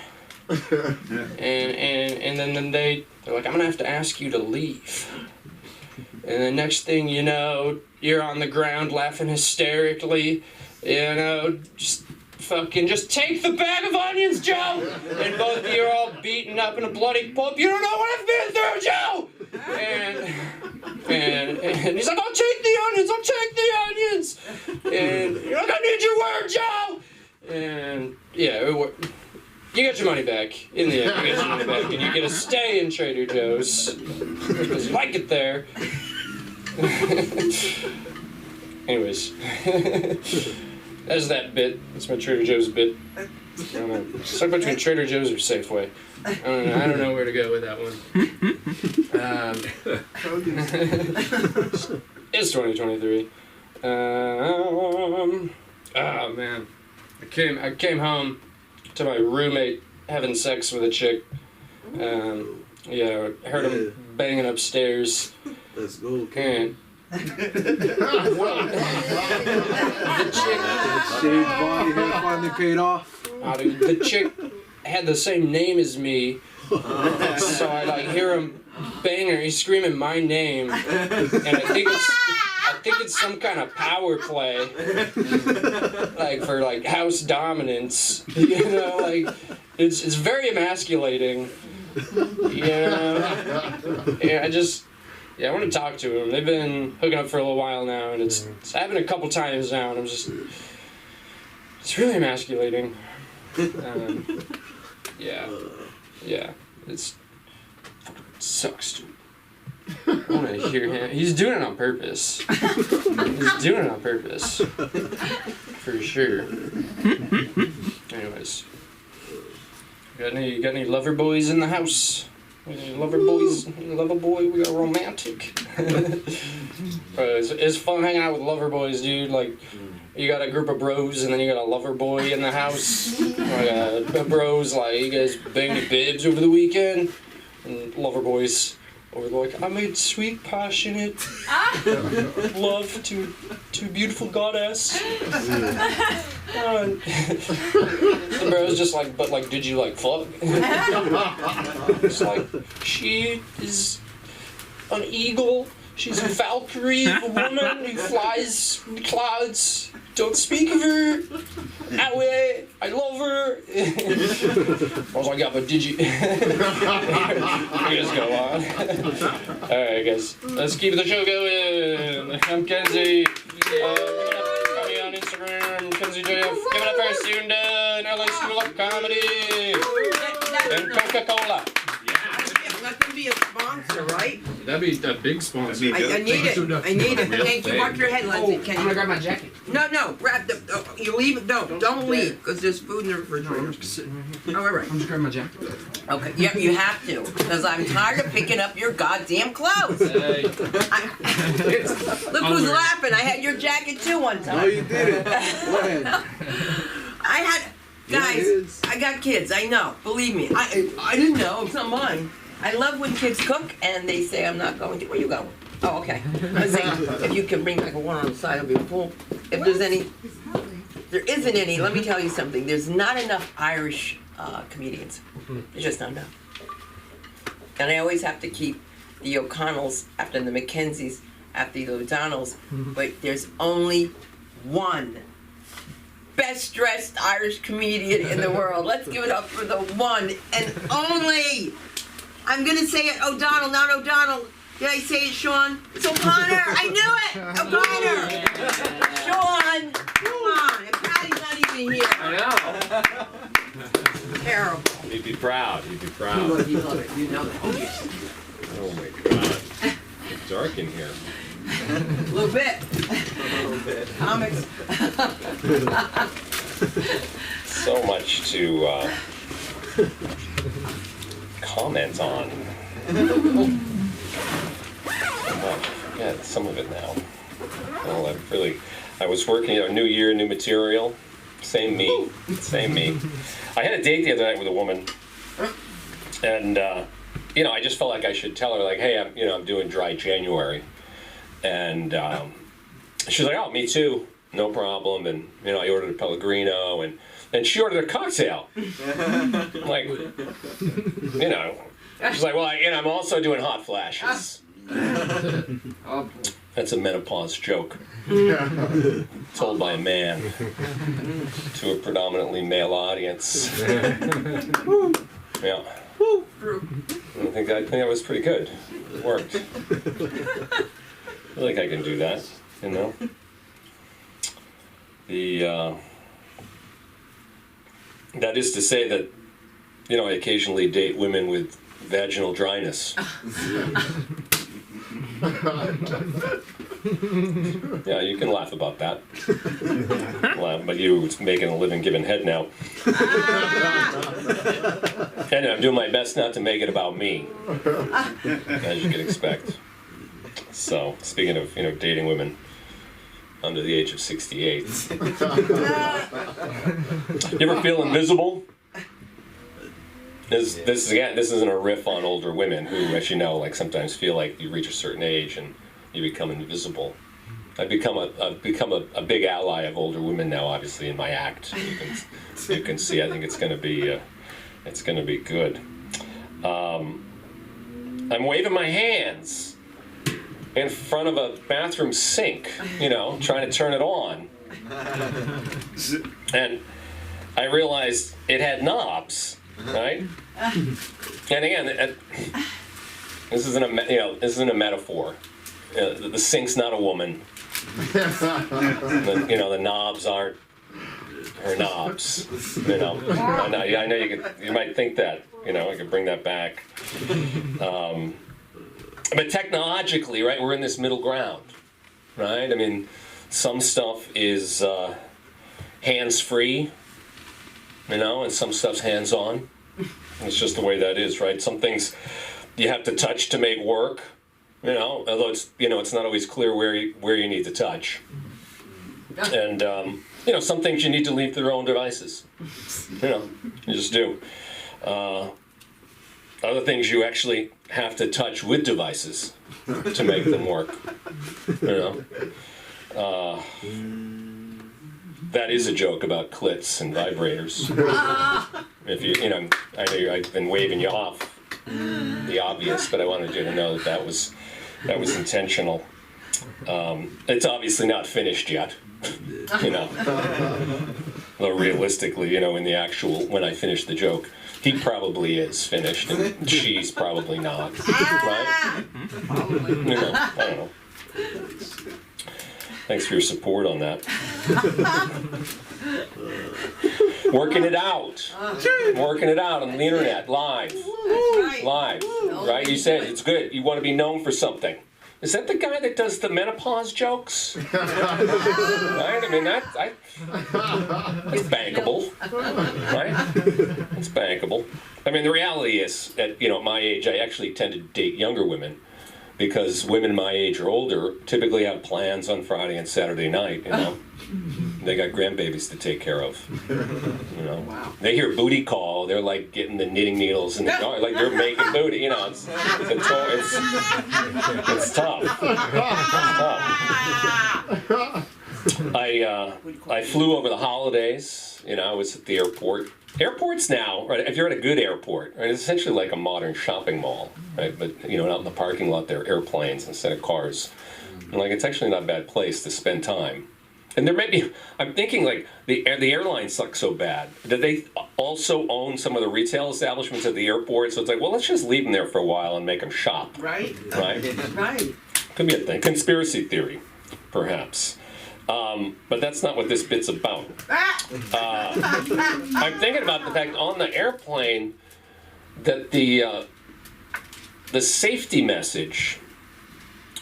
And then they're like, I'm gonna have to ask you to leave. And the next thing you know, you're on the ground laughing hysterically. You know, just take the bag of onions, Joe! And both of you are all beaten up in a bloody pulp. You don't know what I've been through, Joe! And he's like, I'll take the onions! And you're like, I need your word, Joe! And yeah, you get your money back. In the end, you get your money back. And you get to stay in Trader Joe's. Because you like it there. Anyways. That's that bit. That's my Trader Joe's bit. I don't know. Stuck between Trader Joe's or Safeway. I don't know where to go with that one. It's 2023. Oh man. I came home to my roommate having sex with a chick. Yeah, I heard him banging upstairs. Let's go. And the chick, shaved body hair finally paid off. Dude, the chick had the same name as me, so I like hear him bang her. He's screaming my name, and I think it's some kind of power play, like for like house dominance. You know, like it's very emasculating. You know, yeah, I want to talk to him. They've been hooking up for a little while now, and it's happened a couple times now, and it's really emasculating. Yeah, it sucks, dude. I want to hear him. He's doing it on purpose. For sure. Anyways, got any lover boys in the house? Lover boys, lover boy, we got romantic. It's fun hanging out with lover boys, dude. Like, you got a group of bros, and then you got a lover boy in the house. Like, bros, like, you guys banged your bibs over the weekend, and lover boys over there, like, I made sweet, passionate love to beautiful goddess. The bro's just like, but like, did you like fuck? It's like, she is an eagle. She's a Valkyrie, a woman who flies in the clouds. Don't speak of her Owie, I love her. Also, I got my digi. We just go on. All right, guys, let's keep the show going. I'm Kenzie. Follow me on Instagram, Kenzie JF. Give it up for Sunda and LA School of Comedy and Coca-Cola. Let them be a sponsor, right? That'd be a big sponsor. I need it. I need it. Thank you. Watch your head, Lindsay. I'm gonna grab my jacket. No. Grab the. You leave it. Don't leave, because there's food in the refrigerator. I'm just sitting right here. Oh, all right. I'm just grabbing my jacket. Okay. Yep, you have to, because I'm tired of picking up your goddamn clothes. Hey. Look who's laughing. I had your jacket too one time. No, you didn't. When? I had. Guys, I got kids. I know. Believe me. I didn't know. It's not mine. I love when kids cook and they say I'm not going to. Where you going? Oh, okay. I was saying, if you can bring like a one on the side, it'll be cool. If there's any, there isn't any. Let me tell you something. There's not enough Irish comedians. There's just not enough. And I always have to keep the O'Connells after the Mackenzies, after the O'Donnells. But there's only one best dressed Irish comedian in the world. Let's give it up for the one and only. I'm gonna say it O'Donnell, not O'Donnell. Did I say it, Sean? It's O'Connor. I knew it. O'Connor. Sean, come on. And Patty's not even here. I know. Terrible. He'd be proud. He'd be proud. You love it. You know that. Oh, yes. Oh my God. It's dark in here. A little bit. Comics. So much to comment on. Yeah, some of it now. Well, I was working, new year, new material. Same me. I had a date the other night with a woman, and I just felt like I should tell her, like, hey, I'm doing dry January, and she's like, oh, me too, no problem, and I ordered a Pellegrino, and she ordered a cocktail. I'm like, she's like, well, I'm also doing hot flashes. That's a menopause joke. Told by a man to a predominantly male audience. Yeah. I think that was pretty good. It worked. I feel like I can do that, That is to say that, I occasionally date women with vaginal dryness. Yeah, you can laugh about that. But you making a living giving head now. And I'm doing my best not to make it about me, as you can expect. So, speaking of, dating women under the age of 68. You ever feel invisible? This isn't a riff on older women who, as you know, sometimes feel like you reach a certain age and you become invisible. I've become a big ally of older women now, obviously, in my act. You can see. I think it's going to be good. I'm waving my hands in front of a bathroom sink, trying to turn it on, and I realized it had knobs. Right? And again, this isn't a metaphor. The sink's not a woman. The knobs aren't her knobs. I know you might think that. I could bring that back. But technologically, right, we're in this middle ground, right? I mean, some stuff is hands-free. And some stuff's hands-on. It's just the way that is, right? Some things you have to touch to make work, although it's not always clear where you need to touch. And, some things you need to leave to their own devices. You just do. Other things you actually have to touch with devices to make them work. That is a joke about clits and vibrators. If I know I've been waving you off the obvious, but I wanted you to know that was intentional. It's obviously not finished yet, Though realistically, you know, in the actual, when I finish the joke, he probably is finished, and she's probably not. Right? You know, I don't know. Thanks for your support on that. Working it out. Working it out on the internet, live. Live. Right? You said it's good. You want to be known for something. Is that the guy that does the menopause jokes? Right? I mean, that's bankable. Right? It's bankable. I mean, the reality is, at, you know, at my age, I actually tend to date younger women because women my age or older typically have plans on Friday and Saturday night, you know. They got grandbabies to take care of. You know, they hear booty call, they're like getting the knitting needles in the yard, like they're making booty. You know, it's tough. I flew over the holidays. You know, I was at the airport. Airports now, right? If you're at a good airport, right, it's essentially like a modern shopping mall, right? But you know, out in the parking lot, there are airplanes instead of cars. And like, it's actually not a bad place to spend time. And there may be, I'm thinking like the airlines suck so bad that they also own some of the retail establishments at the airport. So it's like, well, let's just leave them there for a while and make them shop. Right. Right. Right. Could be a thing. Conspiracy theory, perhaps. But that's not what this bit's about. I'm thinking about the fact on the airplane that the safety message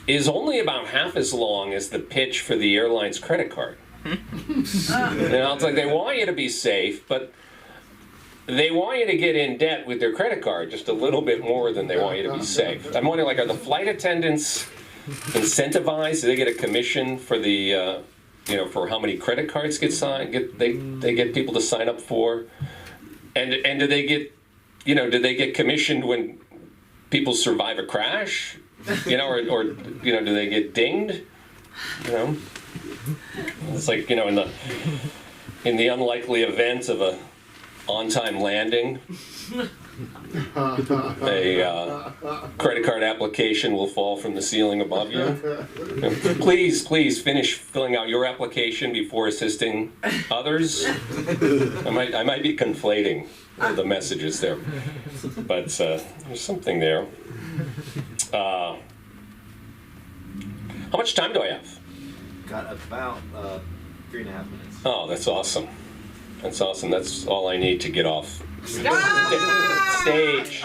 is only about half as long as the pitch for the airline's credit card. You know, it's like they want you to be safe, but they want you to get in debt with their credit card just a little bit more than they want you to be safe. I'm wondering, like, are the flight attendants incentivized? Do they get a commission for the, you know, for how many credit cards get signed? They get people to sign up for, and do they get, you know, do they get commissioned when people survive a crash? You know, or you know, do they get dinged? You know, it's like, you know, in the unlikely event of a on-time landing, a credit card application will fall from the ceiling above you. Please finish filling out your application before assisting others. I might be conflating the messages there, but there's something there. How much time do I have? Got about 3.5 minutes. Oh, that's awesome. That's awesome. That's all I need to get off. Stage.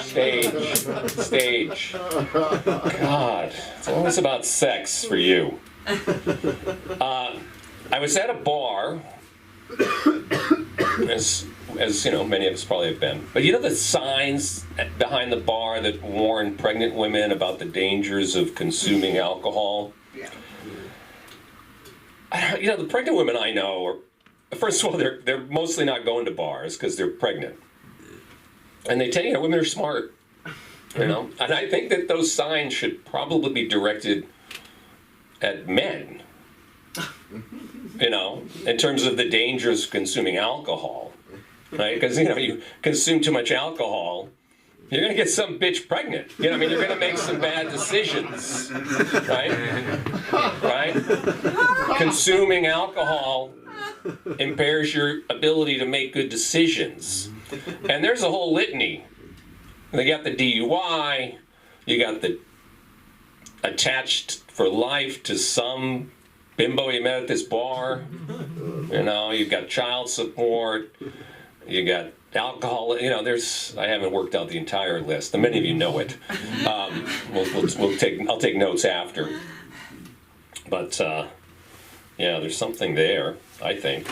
God, it's always about sex for you. I was at a bar, as you know, many of us probably have been. But you know the signs behind the bar that warn pregnant women about the dangers of consuming alcohol? Yeah. You know, the pregnant women I know are, first of all, they're mostly not going to bars because they're pregnant. And they tell you, women are smart, you know. And I think that those signs should probably be directed at men, you know, in terms of the dangers of consuming alcohol, right? Because, you know, you consume too much alcohol, you're going to get some bitch pregnant. You know, I mean, you're going to make some bad decisions, right? Right? Consuming alcohol impairs your ability to make good decisions. And there's a whole litany. They got the DUI, you got the attached for life to some bimbo you met at this bar, you know, you've got child support, you got alcohol, you know, I haven't worked out the entire list. Many of you know it. I'll take notes after. But, yeah, there's something there, I think.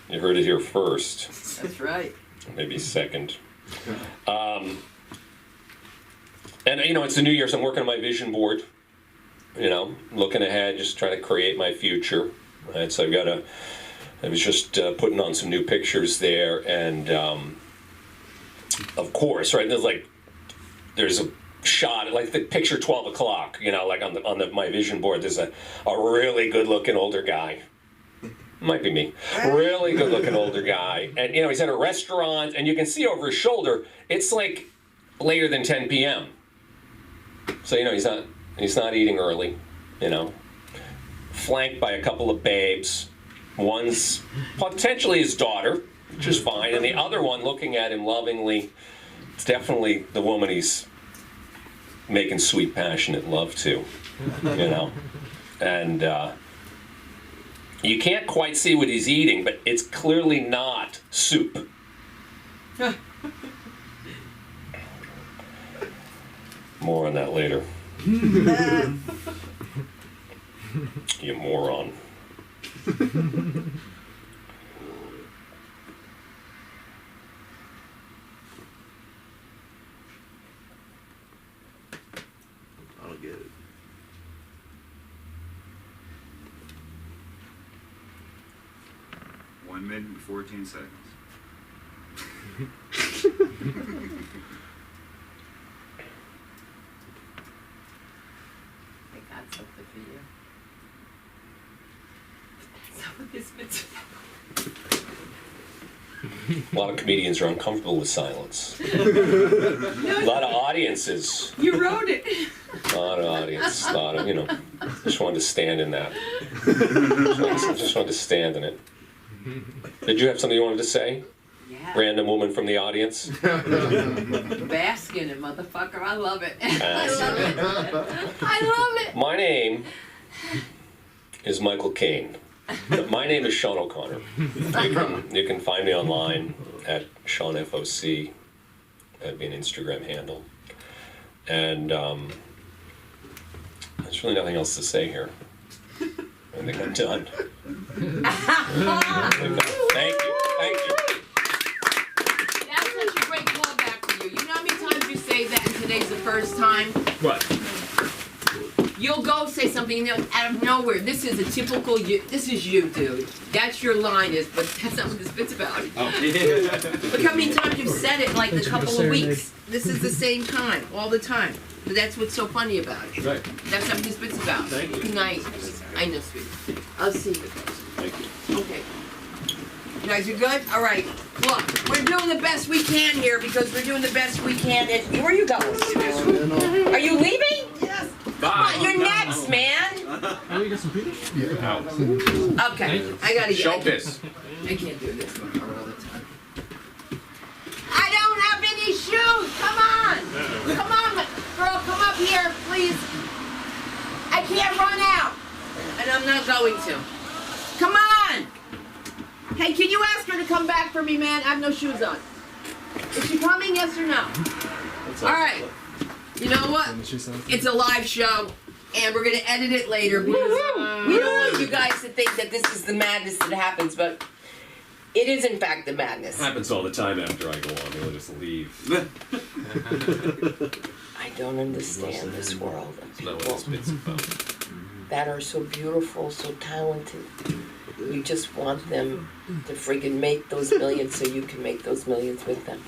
You heard it here first. That's right. Maybe second. And, you know, it's the New Year, so I'm working on my vision board. You know, looking ahead, just trying to create my future. Right? So I was just putting on some new pictures there, and of course, right, there's a shot, like the picture 12 o'clock, you know, like on my vision board, there's a really good-looking older guy. Might be me. Really good-looking older guy. And, you know, he's at a restaurant, and you can see over his shoulder, it's like later than 10 p.m. So, you know, he's not eating early, you know. Flanked by a couple of babes, One's potentially his daughter, which is fine, and the other one looking at him lovingly. It's definitely the woman he's making sweet, passionate love to, you know. And you can't quite see what he's eating, but it's clearly not soup. More on that later. You moron. I don't get it. One minute and 14 seconds. I got something for you. Some of this bits. A lot of comedians are uncomfortable with silence. A lot of audiences. You wrote it. A lot of audience. A lot of, you know, just wanted to stand in that. Just wanted to stand in it. Did you have something you wanted to say? Yeah. Random woman from the audience? Bask in it, motherfucker. I love it. I love it. I love it. My name is Michael Caine. My name is Sean O'Connor. You can find me online at SeanFOC. That'd be an Instagram handle. And there's really nothing else to say here. I think I'm done. Thank you. Thank you. That's such a great callback for you. You know how many times you say that and today's the first time? What? You'll go say something out of nowhere. This is a typical you. This is you, dude. That's your line is, but that's not what this bit's about. Oh. Look how many times you've said it in like a couple of weeks. This is the same time, all the time. But that's what's so funny about it. Right. That's what this bit's about. Thank you. Good night. I know, sweet. I'll see you. Thank you. Okay. You guys are good? All right. Look, we're doing the best we can here because we're doing the best we can. And where are you going? Are you leaving? Yes. Come on, you're next, man. Oh, you got some pizza? Okay, I gotta Show get. this. I can't do this one all the time. I don't have any shoes. Come on, girl, come up here, please. I can't run out, and I'm not going to. Come on. Hey, can you ask her to come back for me, man? I have no shoes on. Is she coming? Yes or no? All right. You know what? It's a live show, and we're gonna edit it later because we don't want you guys to think that this is the madness that happens, but it is in fact the madness. Happens all the time after I go on. They'll just leave. I don't understand this world of That's not what people this bit's about. that are so beautiful, so talented. We just want them to friggin' make those millions so you can make those millions with them.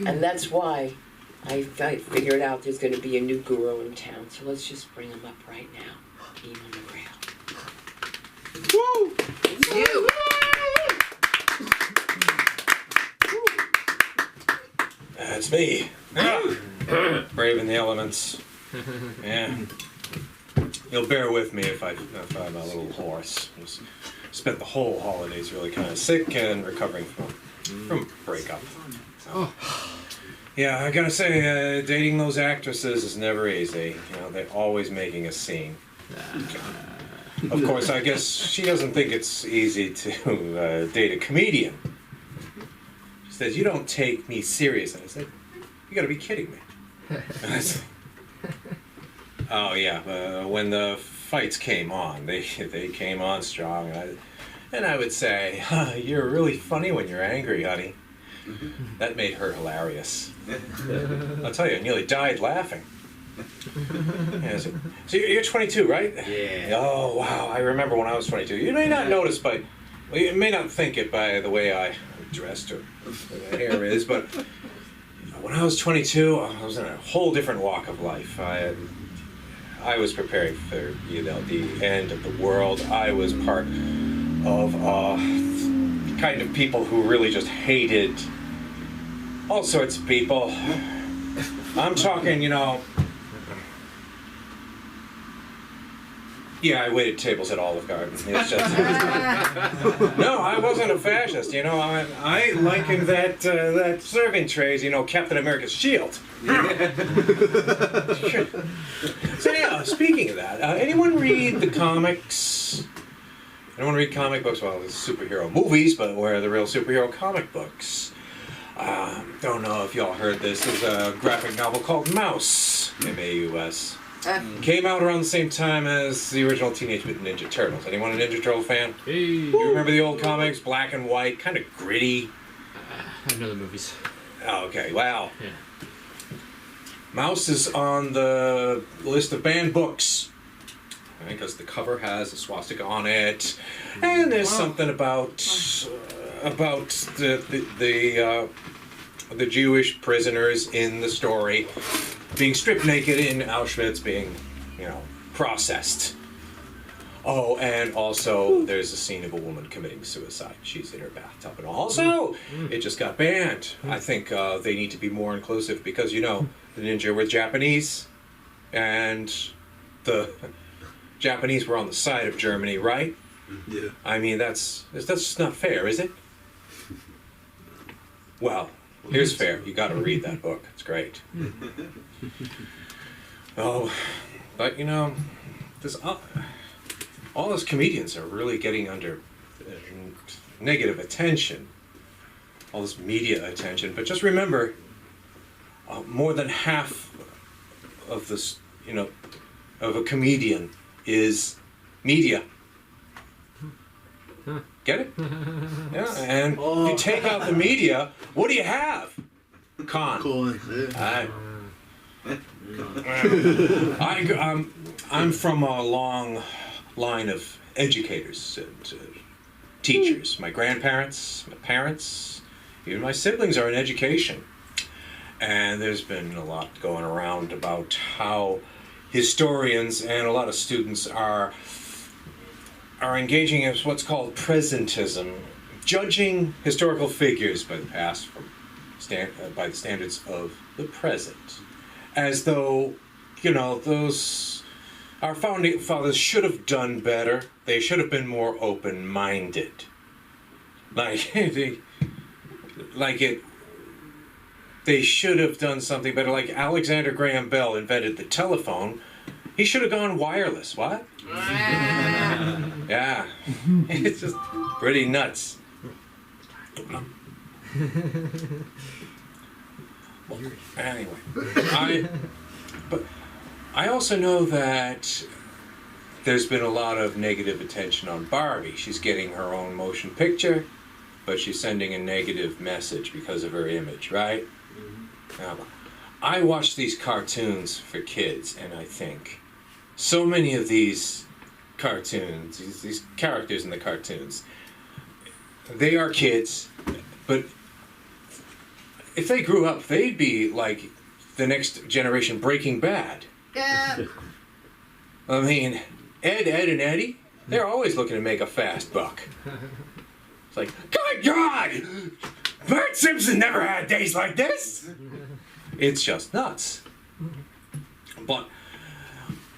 And that's why I figured out there's going to be a new guru in town, so let's just bring him up right now. Ian McGrail. Woo! It's you! That's me. Braving the elements. Yeah. You'll bear with me if I'm a little hoarse. Just spent the whole holidays really kind of sick and recovering from breakup. So. Yeah, I gotta say, dating those actresses is never easy. You know, they're always making a scene. Of course, I guess she doesn't think it's easy to date a comedian. She says, "You don't take me serious." And I said, "You gotta be kidding me." Oh yeah, when the fights came on, they came on strong. And I would say, "You're really funny when you're angry, honey." That made her hilarious. I'll tell you, I nearly died laughing. Yeah, so you're 22, right? Yeah. Oh, wow. I remember when I was 22. You may not notice you may not think it by the way I dressed or the hair is, but when I was 22, I was in a whole different walk of life. I was preparing for, the end of the world. I was part of kind of people who really just hated all sorts of people. I'm talking, Yeah, I waited tables at Olive Garden. It's just no, I wasn't a fascist. You know, I likened that serving trays. You know, Captain America's shield. So yeah, speaking of that, anyone read the comics? Anyone read comic books? Well, it's superhero movies, but where are the real superhero comic books? Don't know if y'all heard this. There's a graphic novel called Mouse, M-A-U-S. Came out around the same time as the original Teenage Mutant Ninja Turtles. Anyone a Ninja Turtle fan? Hey. You remember the old comics? Black and white, kind of gritty. I know the movies. Oh, okay, wow. Yeah. Mouse is on the list of banned books. Because the cover has a swastika on it. And there's something about the Jewish prisoners in the story being stripped naked in Auschwitz, being, processed. Oh, and also there's a scene of a woman committing suicide. She's in her bathtub, and also it just got banned. I think they need to be more inclusive because the ninja were Japanese, and the Japanese were on the side of Germany, right? Yeah. I mean, that's just not fair, is it? Well, here's fair. You got to read that book. It's great. Oh, but this all those comedians are really getting under negative attention, all this media attention. But just remember, more than half of this, of a comedian is media. Get it? Yeah, and if you take out the media, what do you have? Con. Yeah. I'm from a long line of educators and teachers. My grandparents, my parents, even my siblings are in education. And there's been a lot going around about how historians and a lot of students are engaging in what's called presentism, judging historical figures by the past by the standards of the present, as though our founding fathers should have done better. They should have been more open-minded. They should have done something better. Like Alexander Graham Bell invented the telephone. He should have gone wireless. What? Yeah. It's just pretty nuts. Anyway, I also know that there's been a lot of negative attention on Barbie. She's getting her own motion picture, but she's sending a negative message because of her image, right? I watch these cartoons for kids, and I think so many of these cartoons, these characters in the cartoons, they are kids, but if they grew up, they'd be like the next generation Breaking Bad. Yeah. I mean, Ed, and Eddie, they're always looking to make a fast buck. It's like, good God! Bart Simpson never had days like this! It's just nuts. But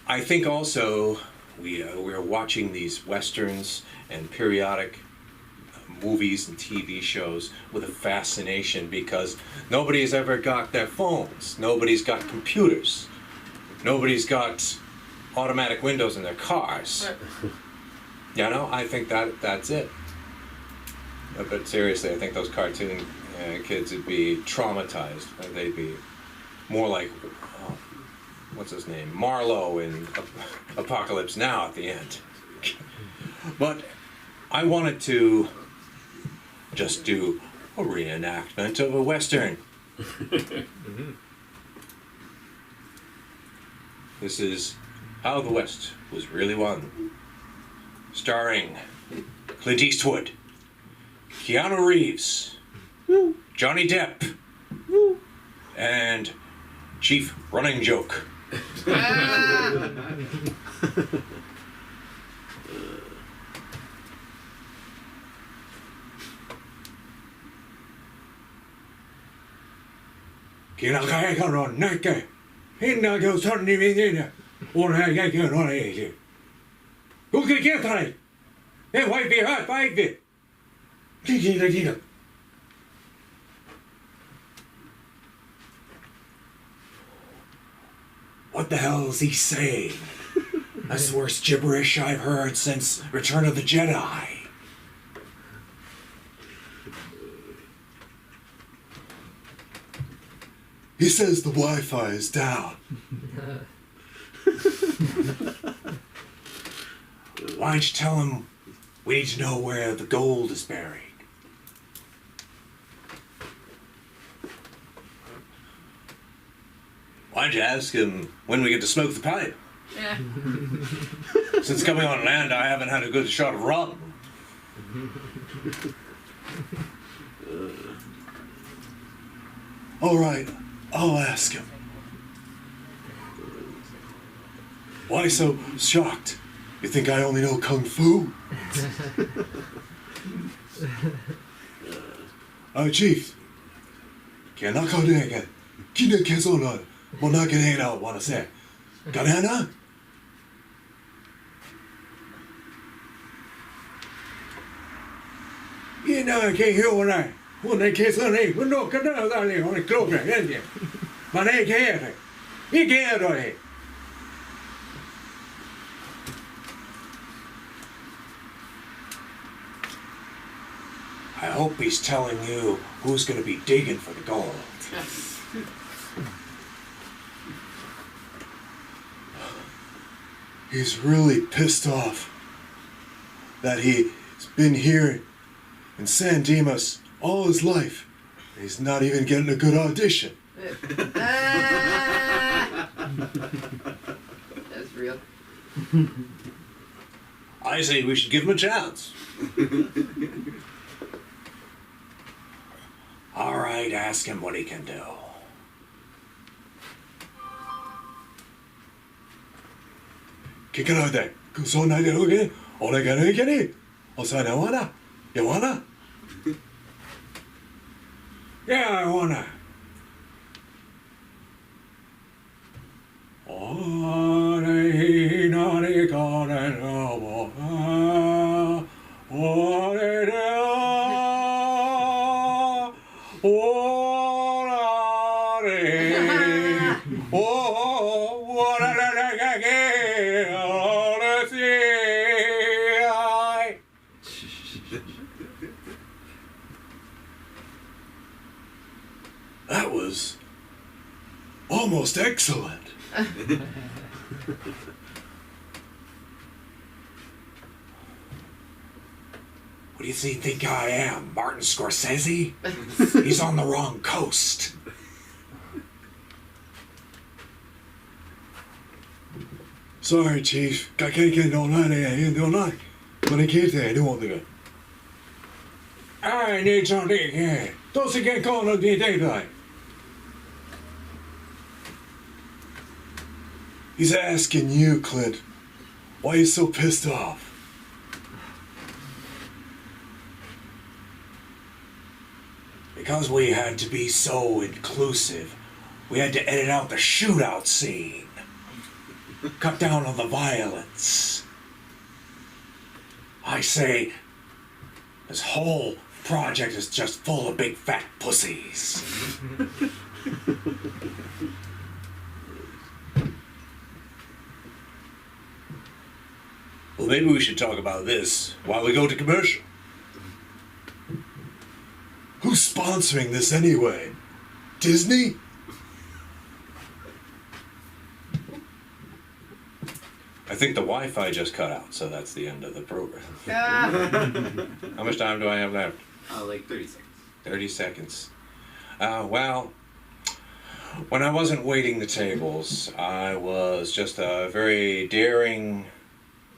I think also we're watching these westerns and periodic movies and TV shows with a fascination because nobody's ever got their phones. Nobody's got computers. Nobody's got automatic windows in their cars. I think that's it. But seriously, I think those cartoon kids would be traumatized. They'd be more like, what's his name? Marlowe in Apocalypse Now at the end. But I wanted to just do a reenactment of a Western. This is How the West Was Really Won. Starring Clint Eastwood, Keanu Reeves, Johnny Depp, and Chief Running Joke. Gå till dig! Det är vad vi hör, vad vi. Kiki. What the hell is he saying? That's the worst gibberish I've heard since Return of the Jedi. He says the Wi-Fi is down. Why don't you tell him we need to know where the gold is buried? Why don't you ask him when we get to smoke the pipe? Yeah. Since coming on land, I haven't had a good shot of rum. All right, I'll ask him. Why so shocked? You think I only know kung fu? Chief. Kena kau dengar? Kina kesona, mona kena wana se. Kanana? Ina ke hiona. Huna kesona, huno kana dale, huna klokra, gente. Mane ke. Ni ke ro. I hope he's telling you who's going to be digging for the gold. He's really pissed off that he's been here in San Dimas all his life. He's not even getting a good audition. That's real. I say we should give him a chance. All right, ask him what he can do. Kikarade, kusona de hoge, olega no ikeni. Osana wana, you wanna? Yeah, I wanna. That was almost excellent. What do you think I am, Martin Scorsese? He's on the wrong coast. Sorry, Chief. I can't get no night in no night. But I can't say I don't want to go. I need something here. Don't get caught on the daylight. He's asking you, Clint. Why are you so pissed off? Because we had to be so inclusive. We had to edit out the shootout scene. Cut down on the violence. I say, this whole project is just full of big fat pussies. Well, maybe we should talk about this while we go to commercial. Who's sponsoring this anyway? Disney? I think the Wi-Fi just cut out, so that's the end of the program. How much time do I have left? Like 30 seconds. 30 seconds. Well, when I wasn't waiting the tables, I was just a very daring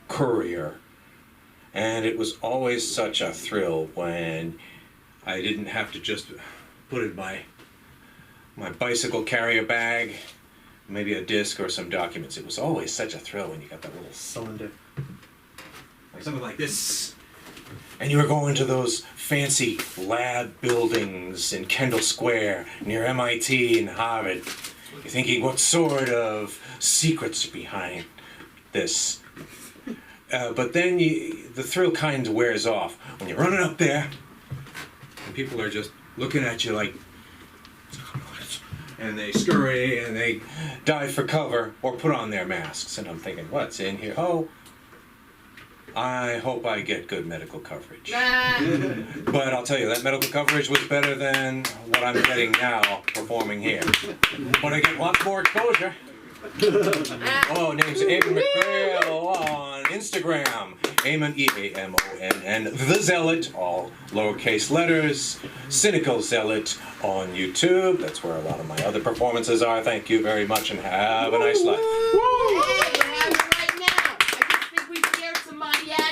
courier. And it was always such a thrill when I didn't have to just put in my bicycle carrier bag, maybe a disc or some documents. It was always such a thrill when you got that little cylinder, like something like this. And you were going to those fancy lab buildings in Kendall Square near MIT and Harvard. You're thinking, what sort of secrets are behind this? But then the thrill kind of wears off when you're running up there, and people are just looking at you like, and they scurry and they dive for cover or put on their masks. And I'm thinking, what's in here? Oh, I hope I get good medical coverage. But I'll tell you, that medical coverage was better than what I'm getting now performing here. But I get lots more exposure. Oh, name's Eamon McGrail on Instagram. Eamon, E-A-M-O-N-N, The Zealot, all lowercase letters. Cynical Zealot on YouTube. That's where a lot of my other performances are. Thank you very much and have a nice life.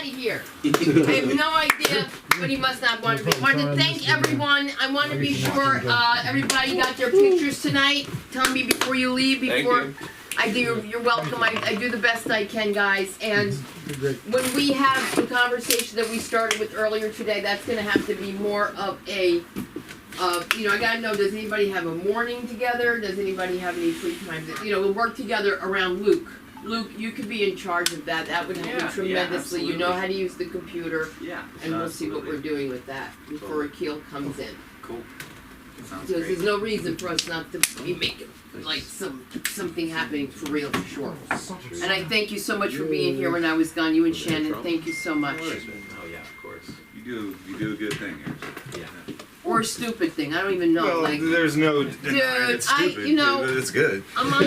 Here. I have no idea, but he must not want to be. I want to thank everyone. I want to be sure everybody got their pictures tonight. Tell me before you leave. Before I do, you're welcome. I do the best I can, guys. And when we have the conversation that we started with earlier today, that's going to have to be more of a. I gotta know, does anybody have a morning together? Does anybody have any free time? We'll work together around Luke. Luke, you could be in charge of that. That would help me tremendously. You know how to use the computer. Yeah. And we'll see what we're doing with that before Akil comes in. Cool. Sounds Because great. there's no reason for us not to be making like something happening for real, for sure. And I thank you so much for being here when I was gone. You and Shannon, thank you so much. Oh yeah, of course. You do a good thing here. Yeah. Or a stupid thing. I don't even know. Well, like, there's no denying it's stupid, you know, but it's good. I'm on